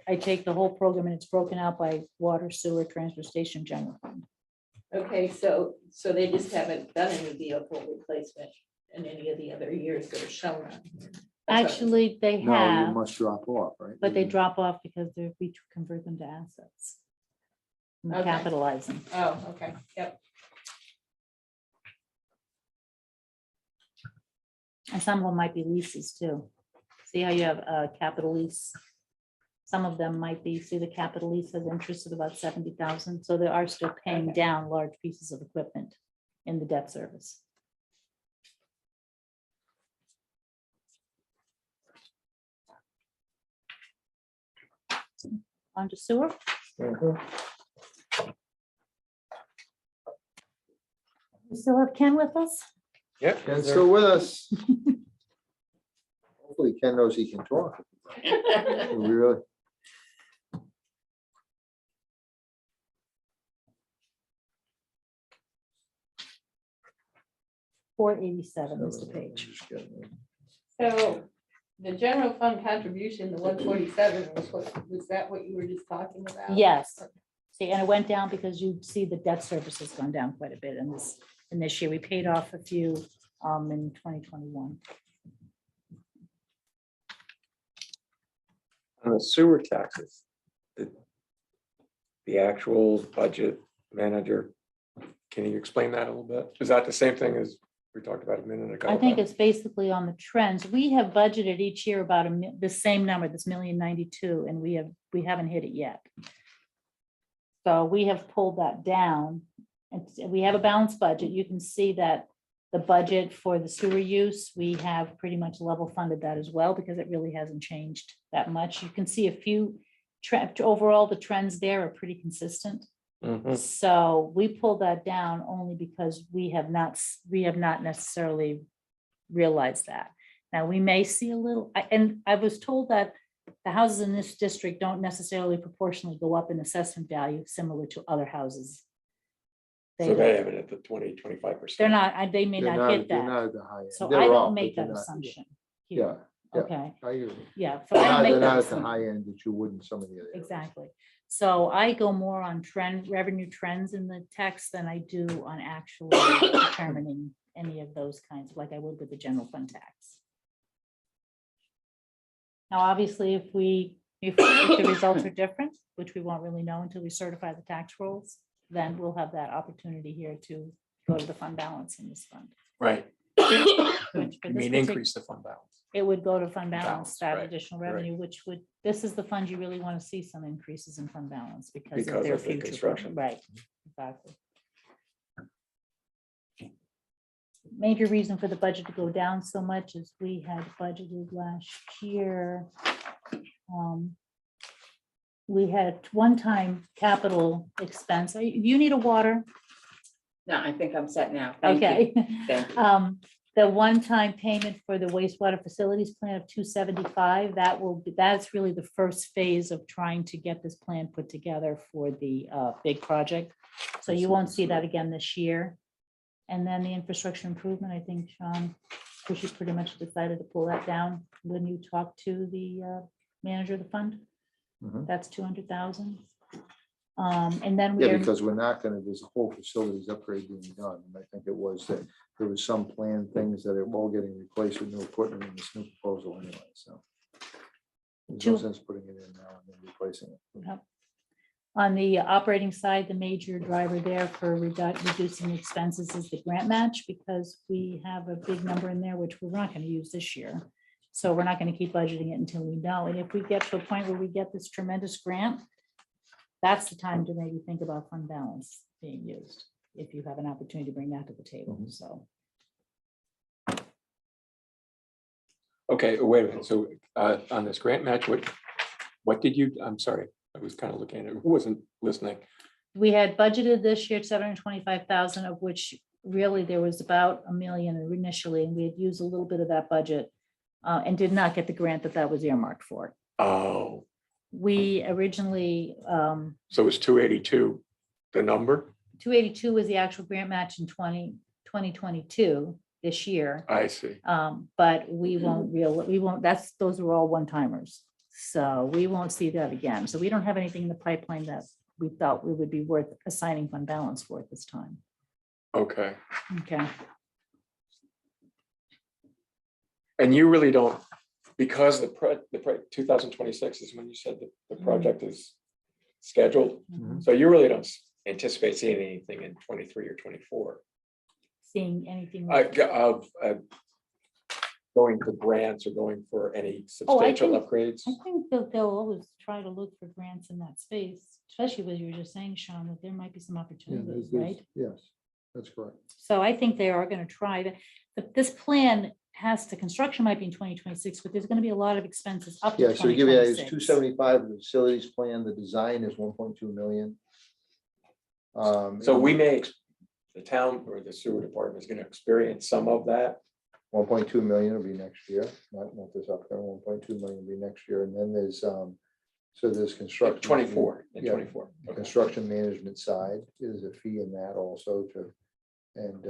I take the whole program and it's broken out by water, sewer, transfer station, general fund. Okay, so they just haven't done any vehicle replacement in any of the other years that are shown on. here. Actually, they No, you have, must drop off, right? but they drop off because we convert them to assets. We Okay. capitalize them. Oh, okay, yep. And some of them might be leases too. See how you have a capital lease? Some of them might be, see the capital lease has interest of about 70,000. So they are still paying Okay. down large pieces of equipment in the debt service. On to sewer. Mhm. We still have Ken with us? Yep. Ken's still with us. Hopefully Ken knows he can talk. We really, 487 is the page. So the general fund contribution, the 147, was that what you were just talking about? Yes. See, and it went down because you see the debt service has gone down quite a bit in this year. We paid off a few in 2021. On the sewer taxes, the actual budget manager, can you explain that a little bit? Is that the same thing as we talked about a minute ago? I think about- it's basically on the trends. We have budgeted each year about the same number, this 1,092,000, and we haven't hit it yet. So we have pulled that down and we have a balanced budget. You can see that the budget for the sewer use, we have pretty much level funded that as well because it really hasn't changed that much. You can see a few overall, the trends there are pretty consistent. Mhm. So we pulled that down only because we have not necessarily realized that. Now, we may see a little, and I was told that the houses in this district don't necessarily proportionally go up in assessment value similar to other houses. So they have it at the 20-25%. They're not, they may not hit They're that. not at the high end. So They're I up, don't but make they're that not- assumption. here. Yeah, yeah. Okay, I agree. yeah. So I don't make They're that not at the assumption. high end that you would in some of the other. areas. Exactly. So I go more on revenue trends in the text than I do on actually determining any of those kinds, like I would with the general fund tax. Now, obviously, if the results are different, which we won't really know until we certify the tax rolls, then we'll have that opportunity here to go to the fund balance in this fund. Right. which for You this mean partic- increase the fund balance. It would go to fund balance, Balance, that right, additional right. revenue, which would, this is the fund you really want to see some increases in fund balance because of Because their of the future. construction. Right, exactly. Major reason for the budget to go down so much is we had budgeted last year. We had one-time capital expense. You need a water? No, I think I'm set now. Thank you. Okay. Thank you. The one-time payment for the wastewater facilities plan of 275, that's really the first phase of trying to get this plan put together for the big project. So you won't see that again this year. And then the infrastructure improvement, I think Sean, she pretty much decided to pull that down when you talked to the manager of the fund. Mhm. That's 200,000. And then we Yeah, are, because we're not gonna, there's a whole facilities upgrade being done. And I think it was that there was some planned things that are all getting replaced with new equipment in this new proposal anyway, so. There's no Two- sense putting it in now and then replacing it. on the operating side, the major driver there for reducing expenses is the grant match, because we have a big number in there, which we're not going to use this year. So we're not going to keep budgeting it until we know. And if we get to a point where we get this tremendous grant, that's the time to maybe think about fund balance being used, if you have an opportunity to bring that to the table, so. Okay, wait a minute. So on this grant match, what did you, I'm sorry, I was kind of looking at it, who wasn't listening. We had budgeted this year 725,000, of which really there was about $1 million initially, and we had used a little bit of that budget and did not get the grant that was earmarked for. Oh, We originally, so it's 282, the number? 282 was the actual grant match in 2022, this year. I see. But we won't, those are all one-timers. So we won't see that again. So we don't have anything in the pipeline that we thought we would be worth assigning fund balance for at this time. Okay. Okay. And you really don't, because the 2026 is when you said that the project is scheduled. Mhm. So you really don't anticipate seeing anything in 23 or 24 Seeing anything. of going for grants or going for any Oh, I substantial think- upgrades. I think that they'll always try to look for grants in that space, especially what you were just saying, Sean, that there might be some Yeah, opportunities, there's- right? Yes, that's correct. So I think they are going to try that. But this plan has to, construction might be in 2026, but there's going to be a lot of expenses up to Yeah, so to give you, it's 2026. 275 of the facilities plan, the design is 1.2 million. So we may, the town or the sewer department is going to experience some of that. 1.2 million will be next year, not this upcoming, 1.2 million will be next year, and then there's, so there's construction. 24 and Yeah. 24. The Okay. construction management side is a fee in that also to, and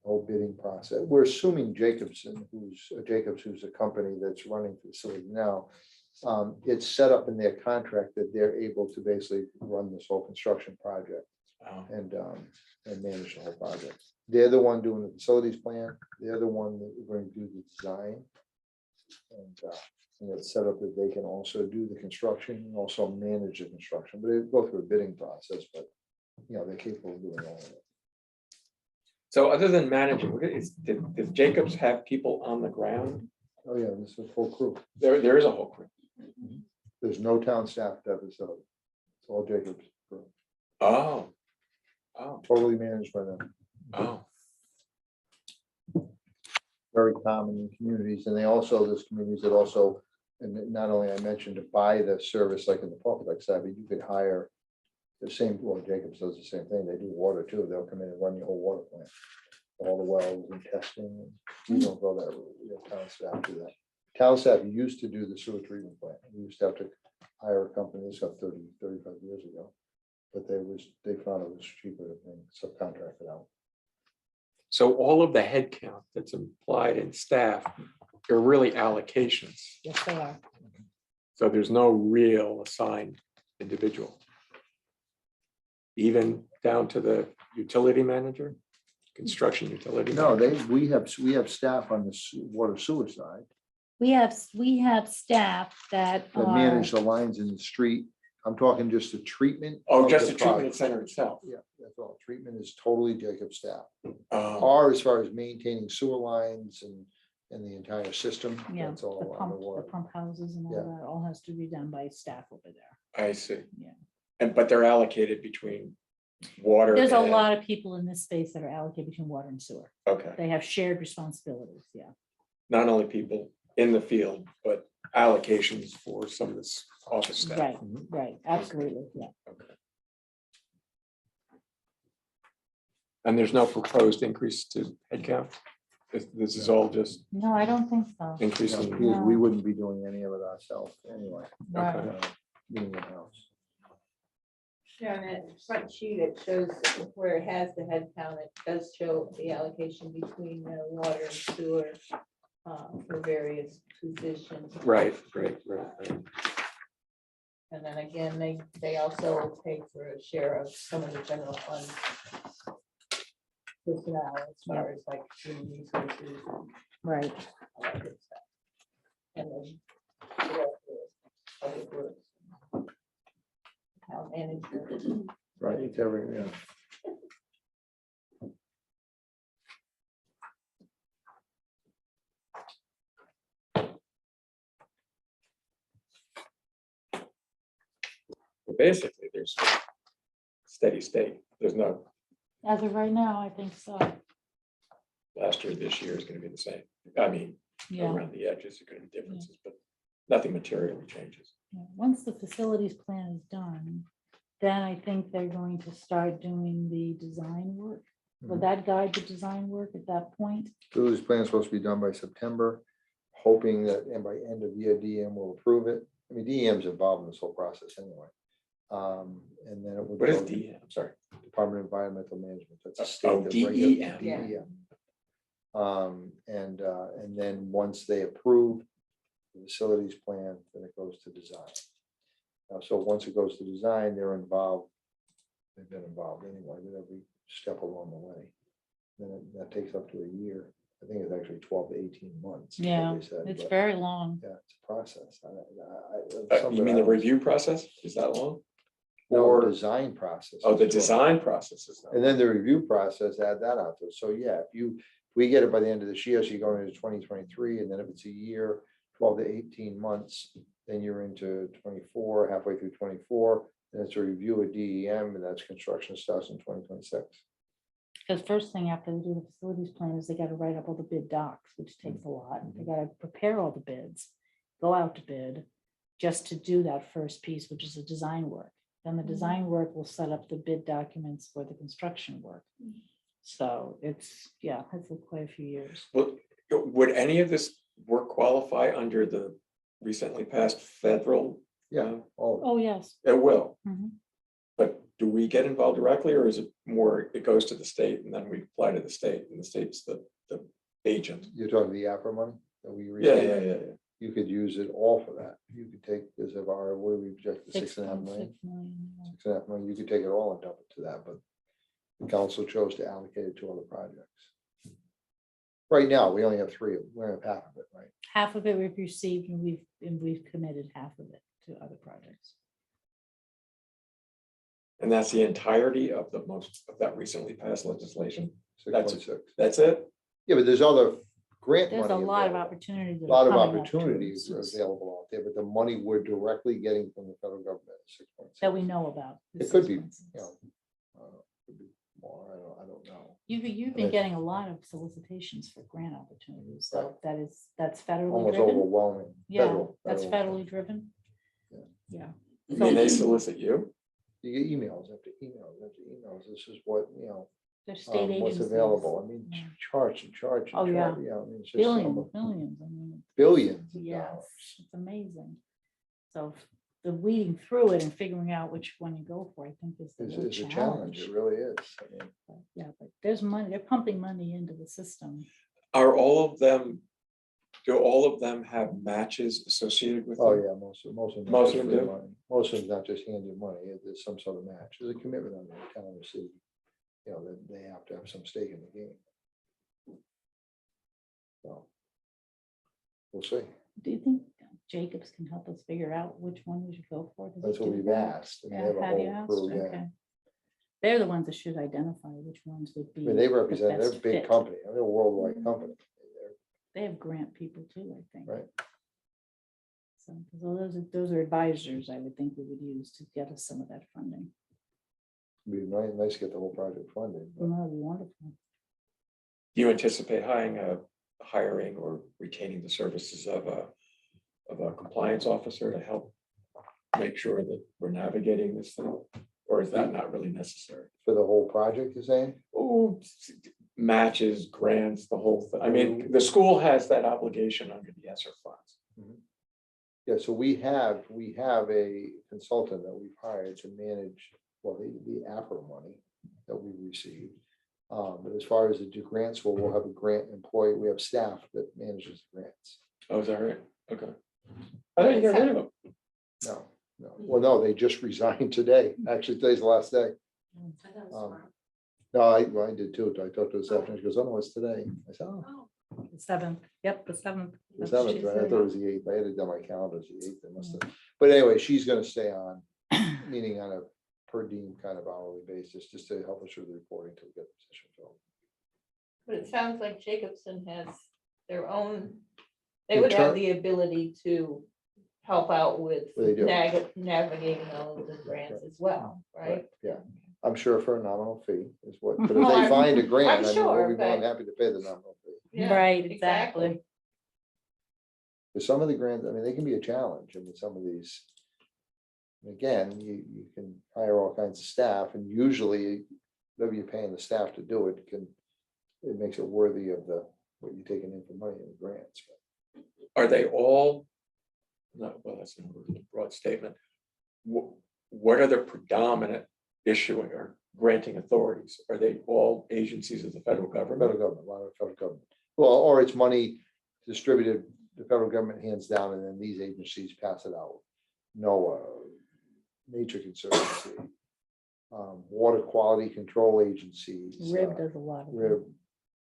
whole bidding process. We're assuming Jacobs, who's a company that's running the facility now. It's set up in their contract that they're able to basically run this whole construction project Oh, and manage the whole project. They're the one doing the facilities plan. They're the one that we're going to do the design. And it's set up that they can also do the construction and also manage the construction, but they go through a bidding process, but you know, they're capable of doing all of it. So other than managing, does Jacobs have people on the ground? Oh, yeah, this is a full crew. There is a whole crew. There's no town staff at that facility. It's all Jacobs crew, Oh. Oh, totally managed by them. oh, Very common in communities, and they also, there's communities that also, and not only I mentioned to buy the service like in the public side, but you could hire the same, well, Jacobs does the same thing, they do water too, they'll come in and run your whole water plant. All the wells and testing, and we don't go that route, we have town staff do that. Town staff used to do the sewer treatment plant, we used to have to hire a company, this got 35 years ago. But they found it was cheaper to subcontract it out. so all of the headcount that's implied in staff are really allocations. Yes, they are. So there's no real assigned individual. Even down to the utility manager, construction utility. No, manager. we have staff on the water sewer side We have staff that that are, manage the lines in the street. I'm talking just the treatment. Oh, of just the the treatment project. center itself. Yeah, that's all. Treatment is totally Jacob staff. Oh, Or as far as maintaining sewer lines and the entire system, yeah, that's all on the the water. pump houses and all Yeah. that, all has to be done by staff over there. I see. Yeah. But they're allocated between water. There's a and- lot of people in this space that are allocated between water and sewer. Okay, They have shared responsibilities, yeah. not only people in the field, but allocations for some of this office staff. Right, right, absolutely, yeah. Okay. And there's no proposed increase to headcount? This is all just No, I don't think so. increase No, in, because we wouldn't be doing any of it ourselves anyway, Right. being in-house. Yeah, and that front sheet, it shows where it has the head count, it does show the allocation between the water and sewer for various positions. right. And then again, they also pay for a share of some of the general fund personnel as far as like human resources and Right. all that good stuff. And then the rest is public works, town manager. Right, it's every, yeah. But basically, there's steady state. There's no As of right now, I think so. last year, this year is gonna be the same. I mean, Yeah. around the edges are gonna be differences, but nothing materially changes. Yeah. Once the facilities plan is done, then I think they're going to start doing the design work. Will Mhm. that guide the design work at that point? So this plan is supposed to be done by September, hoping that, and by end of year, DM will approve it. I mean, DM's involved in this whole process anyway. And then it would. What is go to DM? Sorry. Department of Environmental Management. That's a Oh, state. that DEM. regulates- DEM. And then once they approve the facilities plan, then it goes to design. So once it goes to design, they're involved. They've been involved anyway, with every step along the way. Then that takes up to a year. I think it's actually 12 to 18 months. is what Yeah, they said, it's but very long. Yeah, it's a process. You mean the review process? Is that long? No, or- the design process. Oh, the is short. design process is not. And then the review process, add that out to it. So yeah, if we get it by the end of this year, so you're going into 2023, and then if it's a year, 12 to 18 months, then you're into 24, halfway through 24, and it's a review of DEM, and that's construction starts in 2026. Because first thing after they do the facilities plan is they gotta write up all the bid docs, which takes a lot. They gotta prepare all the bids, go out to bid, just to do that first piece, which is the design work. Then the design work will set up the bid documents for the construction work. So it's, yeah, it's quite a few years. Well, would any of this work qualify under the recently passed federal? Yeah, all of it. Oh, yes. It will, Mhm. but do we get involved directly, or is it more, it goes to the state and then we apply to the state and the state's the agent? You're talking the APRA money that we Yeah, received? yeah. You could use it all for that. You could take this of our, what do we project, 6.5 million? 6.6 million, yeah. 6.5 million, you could take it all and dump it to that, but the council chose to allocate it to other projects. Right now, we only have three, we only have half of it, right? Half of it we've received and we've committed half of it to other projects. And that's the entirety of that recently passed legislation? That's- 6.6. That's it? Yeah, but there's other grant money. There's a lot of available. opportunities. A that lot are of coming up too. opportunities are available out there, but the money we're directly getting from the federal government is 6.6. That we know about. It could be, 6.6. you know, could be more, I don't know. You've been getting a lot of solicitations for grant opportunities, so that's federally Almost driven. overwhelming. Yeah, that's federal. federally driven. Yeah. Yeah. You mean they solicit you? You get emails after emails after emails. This is what, There's state what's agencies. available. I mean, Yeah. charge and charge and Oh, yeah. charge. I mean, it's just Billions, billions, I mean. billions of Yes, dollars. it's amazing. So the weeding through it and figuring out which one you go for, I think is the It's real it's a challenge. It really is. I mean, But, yeah, but there's money, they're pumping money into the system. Are all of them, do all of them have matches associated with them? oh, yeah, most of them. Most of not them free do? money. Most of them not just handed money. There's some sort of match. There's a commitment on the town or city. That they have to have some stake in the game. So we'll see. Do you think Jacobs can help us figure out which one we should go for? Does he That's what do we've that? asked. and they Yeah, have a have you whole asked? crew, yeah. Okay. They're the ones that should identify which ones would be. I mean, they the represent, they're a best big fit. company. They're a worldwide company. They have grant people too, I think. Right. So those are advisors I would think we would use to get us some of that funding. It'd be nice to get the whole project funded. but- Well, that'd be wonderful. Do you anticipate hiring or retaining the services of a compliance officer to help make sure that we're navigating this thing? Or is that not really necessary? For the whole project, you're saying? Or Who matches, grants, the whole thing? I mean, the school has that obligation under the ESSER funds. Yeah, so we have a consultant that we've hired to manage, well, the AFR money that we receive. But as far as the grants, we'll have a grant employee, we have staff that manages grants. Oh, is that right? Okay. I thought you got rid of them. No, well, no, they just resigned today. Actually, today's the last day. No, I did too. I talked to her this afternoon. She goes, oh, no, it's today. I said, oh, The 7th, yep, the 7th. the That's what she 7th, right? I said. thought it was the 8th. I had it on my calendar as the 8th. It must have. But anyway, she's gonna stay on, meaning on a per diem kind of hourly basis, just to help us with the reporting till we get the position filled. But it sounds like Jacobson has their own, they would have the ability to help out with Well, they do. navigating all of the grants as well, right? Yeah, I'm sure for a nominal fee is what, but if Well, they I'm- find a grant, I'm I mean, sure, we'll be more than but- happy to pay the nominal fee. Yeah, Right, exactly. Because some of the grants, I mean, they can be a challenge. I mean, some of these. Again, you can hire all kinds of staff and usually whatever you're paying the staff to do it makes it worthy of what you're taking in for money in the grants. Are they all? No, well, that's a broad statement. What are the predominant issuing or granting authorities? Are they all agencies of the federal government? Federal government, a lot of federal government. Well, or it's money distributed, the federal government hands down and then these agencies pass it out. NOAA, Nature Conservancy, Water Quality Control Agencies. RIB does a lot of.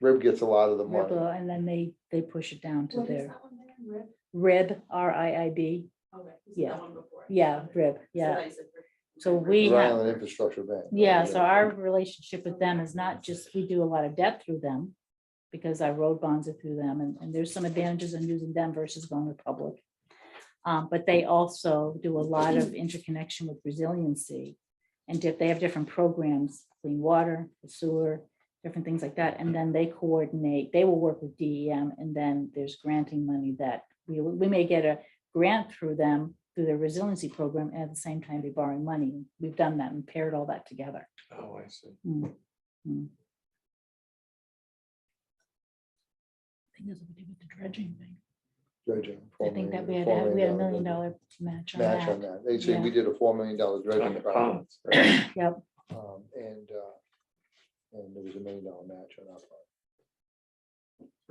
RIB gets a lot of the RIB, money. and then they push it down to What is their that one there? RIB, RIIB. Okay, this is Yeah. that one before. Yeah, RIB, So yeah. I said RIB. So Okay, we RIB. Rhode have- Island Infrastructure Bank. Yeah, so our relationship with them is not just, we do a lot of debt through them because our road bonds are through them, and there's some advantages in using them versus going with public. But they also do a lot of interconnection with resiliency. And if they have different programs, clean water, sewer, different things like that, and then they coordinate, they will work with DEM, and then there's granting money that we may get a grant through them, through their resiliency program, and at the same time be borrowing money. We've done that and paired all that together. Oh, I see. Mm, mm. I think that's what we did with the dredging thing. Dredging. I think that we had $4 $1 million million match on match on that. that. They say we did a $4 million On dredging the project. ponds, right? Yep, And there was $1 million match on our part.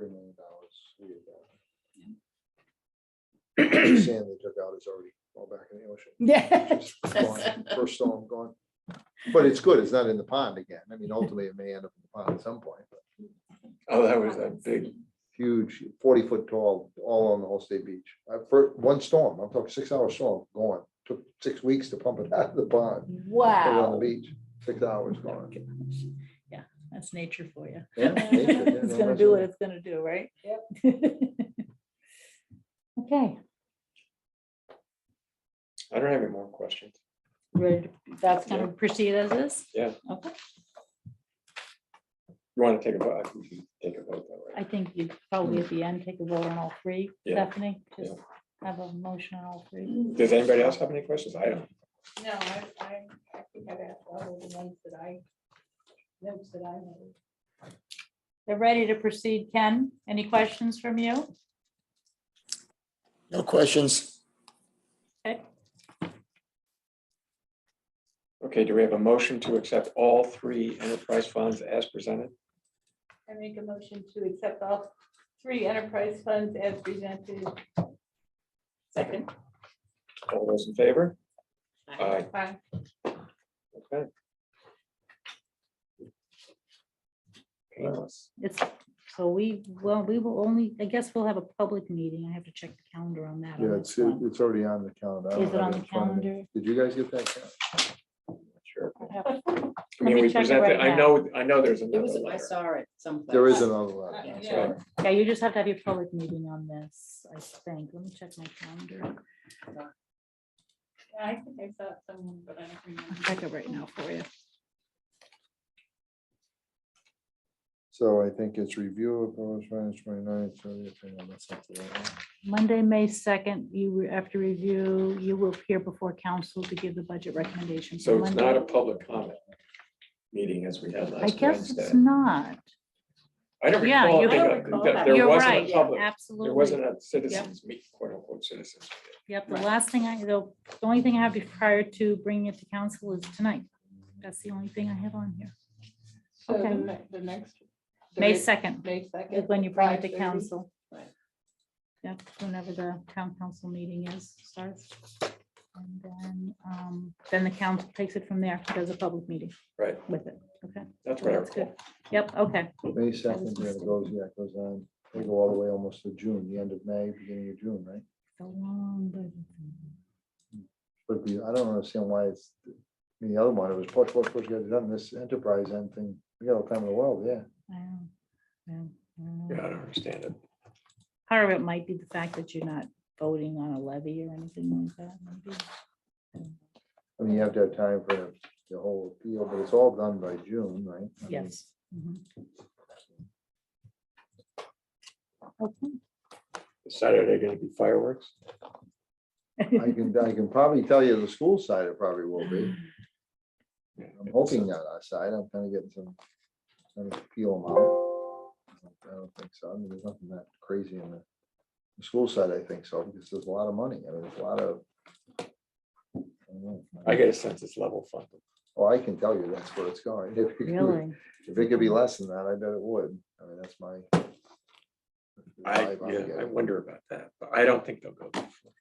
$3 million. we had that. The Sand they took out is already all back in the ocean. yeah. Just gone. First storm gone. But it's good, it's not in the pond again. I mean, ultimately it may end up in the pond at some point, but Oh, that was that big. huge, 40-foot tall, all on the whole state beach. For one storm, I'm talking 6-hour storm, gone. Took 6 weeks to pump it out of the pond. Put it on Wow. the beach, 6 hours gone. Yeah, that's nature for you. Yeah, nature, yeah, It's no gonna messing do what with it's gonna do, right? Yep. Okay, I don't have any more questions. ready, that's kind of proceed as is? Yeah. Okay, You want to take a vote? We can take a vote, though, I right? think you probably at the end take a vote on all three, Yeah. Stephanie, just have a motion on all three. Does anybody else have any questions? I don't. No, I think I've asked all of the ones that notes that I made. They're ready to proceed. Ken, any questions from you? No questions. Okay, Okay, do we have a motion to accept all three enterprise funds as presented? I make a motion to accept all three enterprise funds as presented. Second. All those in favor? Aye. Aye. Okay. Painless. it's, so we will only, I guess we'll have a public meeting. I have to check the calendar on that. on Yeah, this one. it's already on the calendar. I don't Is it have on the in front of me. calendar? Did you guys get that? Cal? Sure. I have- I Let mean, me we check it presented, right I know there's It another was, I letter. saw it someplace. There is another letter. Yeah. that's right. Yeah, you just have to have your public meeting on this, I think. Let me check my calendar. I think I saw it somewhere, but I don't remember. I'll check it right now for you. So I think it's review of proposed finance 29th, 30th, hang on, that's not the right one. Monday, May 2nd, after review, you will appear before council to give the budget recommendations. So it's not a Monday- public comment. meeting as we had I last guess Wednesday. it's not. I don't Yeah, recall, you're it being right. there You're wasn't right, a public, absolutely. there wasn't a citizens meet, quote unquote citizens. Yep, the last thing the only thing I have prior to bringing it to council is tonight. That's the only thing I have on here. So Okay. the next. May 2nd May is 2nd. when you bring it to 5:30. council. Yep, whenever the town council meeting starts. And then the council takes it from there, does a public meeting Right, with it. Okay, that's what I that's good. recall. Yep, okay. May 2nd, yeah, it goes, yeah, it goes on, we go all the way almost to June, the end of May, beginning of June, right? So long, But I don't understand why it's, I mean, the other one, it was push, get it done, this enterprise end thing, we got all the time in the world, yeah. I don't know. Yeah, I don't understand it. Part of it might be the fact that you're not voting on a levy or anything like that, maybe. I mean, you have to have time for the whole appeal, but it's all done by June, right? I mean, Yes. Mhm. Okay. Is Saturday gonna be fireworks? I can probably tell you the school side, it probably will be. I'm hoping that our side, I'm kind of getting some, trying to feel them out. I don't think so. I mean, there's nothing that crazy in the school side, I think so, because there's a lot of money. I mean, there's a lot of. I don't know. I get a sense it's level funded. Oh, I can tell you that's where it's going. If it could- Really? If it could be less than that, I bet it would. I mean, that's my. vibe I'm I getting. wonder about that, but I don't think they'll go. that far.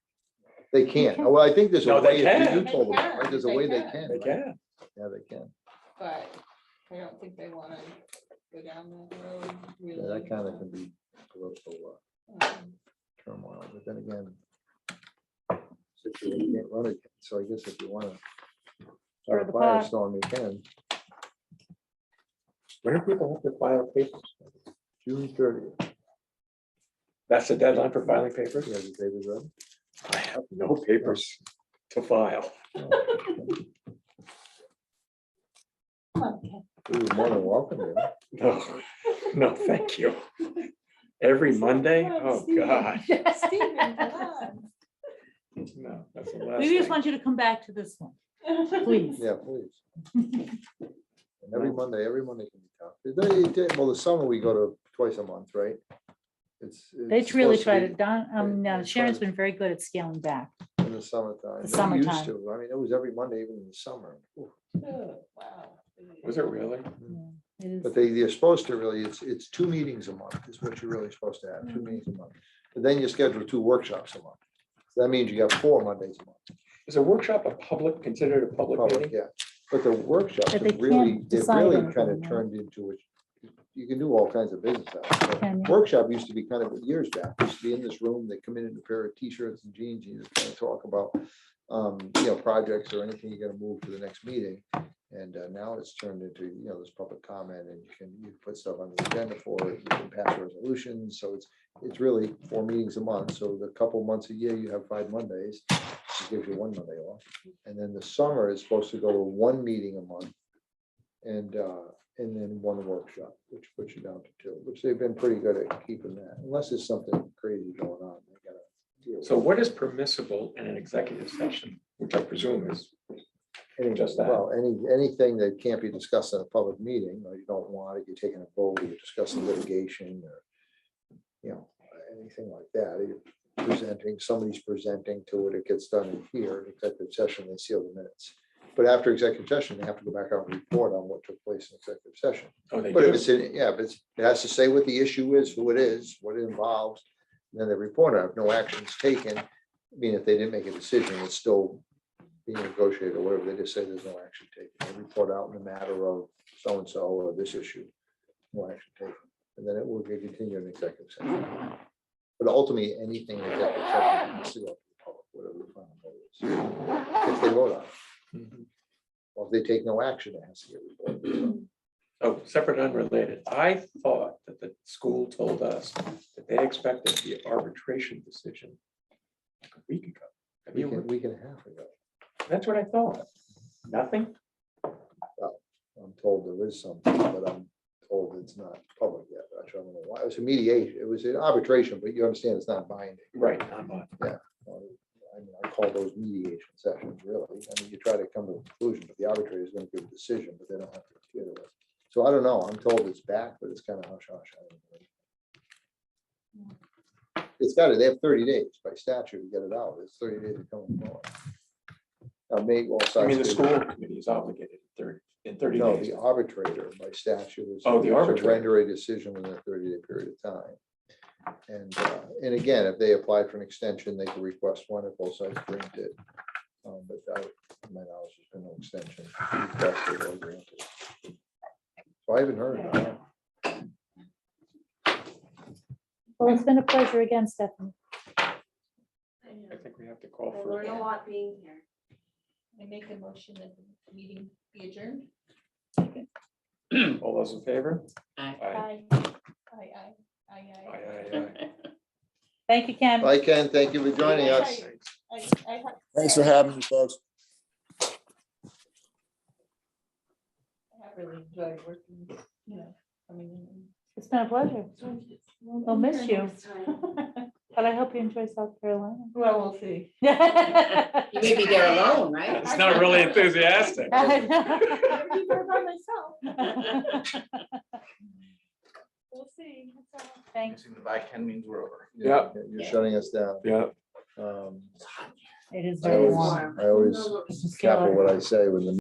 They can't. Well, I think there's a No, they way, can. you told them, They can. right? There's a They way they can. can. They right? can. Yeah, they can. But I don't think they want to go down that road. Yeah, Really. that kind of can be political turmoil, but then again. You can't run it, so I guess if you want to. Stir the pot. Firestorm, you can, When do people have to file papers? June 30th. That's the deadline for filing papers? Yeah, the David Rudd. I have no papers to file. We were more than welcome, you know. No, no, thank you. Every Monday? Oh, God. Stephen, come on. No, that's the last We just thing. want you to come back to this one, please. Yeah, please. And every Monday can be tough. Well, the summer we go to twice a month, right? They it's really supposed try to, be now they Sharon's try been very good at scaling back. In the summertime. The We used summertime. to. I mean, it was every Monday, even in the summer. Ooh. Wow. Was it really? Yeah, it is. But they're supposed to really, it's 2 meetings a month is what you're really supposed to have, 2 meetings a month. But then you schedule 2 workshops a month. So that means you got 4 Mondays a month. Is a workshop considered a public Public, meeting? yeah. But the workshops But have they really, can't they've decide really anything, kind of right? turned into it. You can do all kinds of business out of it. Can you? Workshop used to be kind of years back, used to be in this room, they come in a pair of t-shirts and jeans, you just kind of talk about, projects or anything you're gonna move to the next meeting. And now it's turned into, this public comment and you put stuff on the agenda for it, you can pass resolutions. So it's really 4 meetings a month. So the couple months a year, you have 5 Mondays. It gives you 1 Monday off. And then the summer is supposed to go to 1 meeting a month. And then 1 workshop, which puts you down to 2, which they've been pretty good at keeping that, unless there's something crazy going on. They gotta deal with So it. what is permissible in an executive session, which I presume is, just that. Well, anything that can't be discussed in a public meeting, or you don't want it, you're taking a vote, you're discussing litigation, or, anything like that. You're presenting, somebody's presenting to it, it gets done in here, in executive session, they seal the minutes. But after executive session, they have to go back out and report on what took place in executive session. oh, they But if do? it's in, yeah, but it has to say what the issue is, who it is, what it involves, and then they report on it. If no action's taken. I mean, if they didn't make a decision, it's still being negotiated or whatever. They just say there's no action taken. They report out in the matter of so-and-so or this issue, no action taken. And then it will continue in executive session. But ultimately, anything in executive session has to go to the public, whatever the final vote is. If they vote on it. Mhm. Or if they take no action, it has to get reported. Oh, separate, unrelated. I thought that the school told us that they expected the arbitration decision like a week ago. Have you heard? Week and a half ago. That's what I thought. Nothing? I'm told there is something, but I'm told it's not public yet. I don't know why. It was a mediation. It was an arbitration, but you understand it's not binding. Right. I'm on. I mean, I call those mediation sessions, really. I mean, you try to come to a conclusion, but the arbitrator is going to give a decision, but they don't have to. get it. So I don't know. I'm told it's back, but it's kind of hush hush. I don't know. It's got it. They have 30 days by statute to get it out. It's 30 days to come and go. May all I mean, the sides. school committee is obligated in 30 No, days. the arbitrator by statute is. Oh, the to arbitrator. Render a decision within a 30-day period of time. And again, if they apply for an extension, they can request one if both sides grant it. But to my knowledge, there's been no extension requested or granted. So I haven't heard. Well, it's been a pleasure again, Stephanie. I think we have to call I for. learned a lot being here. I make a motion that the meeting be adjourned. All those in favor? Aye. Aye. Aye. Aye, aye, aye. Thank you, Ken. Bye, Ken. Thank you for joining us. Thanks for having me, folks. I have really enjoyed working, coming in. It's been a pleasure, I'll miss you. but I hope you enjoy South Carolina. Well, we'll see. You may be there alone, right? It's not really enthusiastic. I'll be there by myself. We'll see. That's all. Thanks. The by Ken means we're over. Yeah. You're shutting us down. Yeah. Um, It is I very always, warm. I always It's capital killer. what I say when the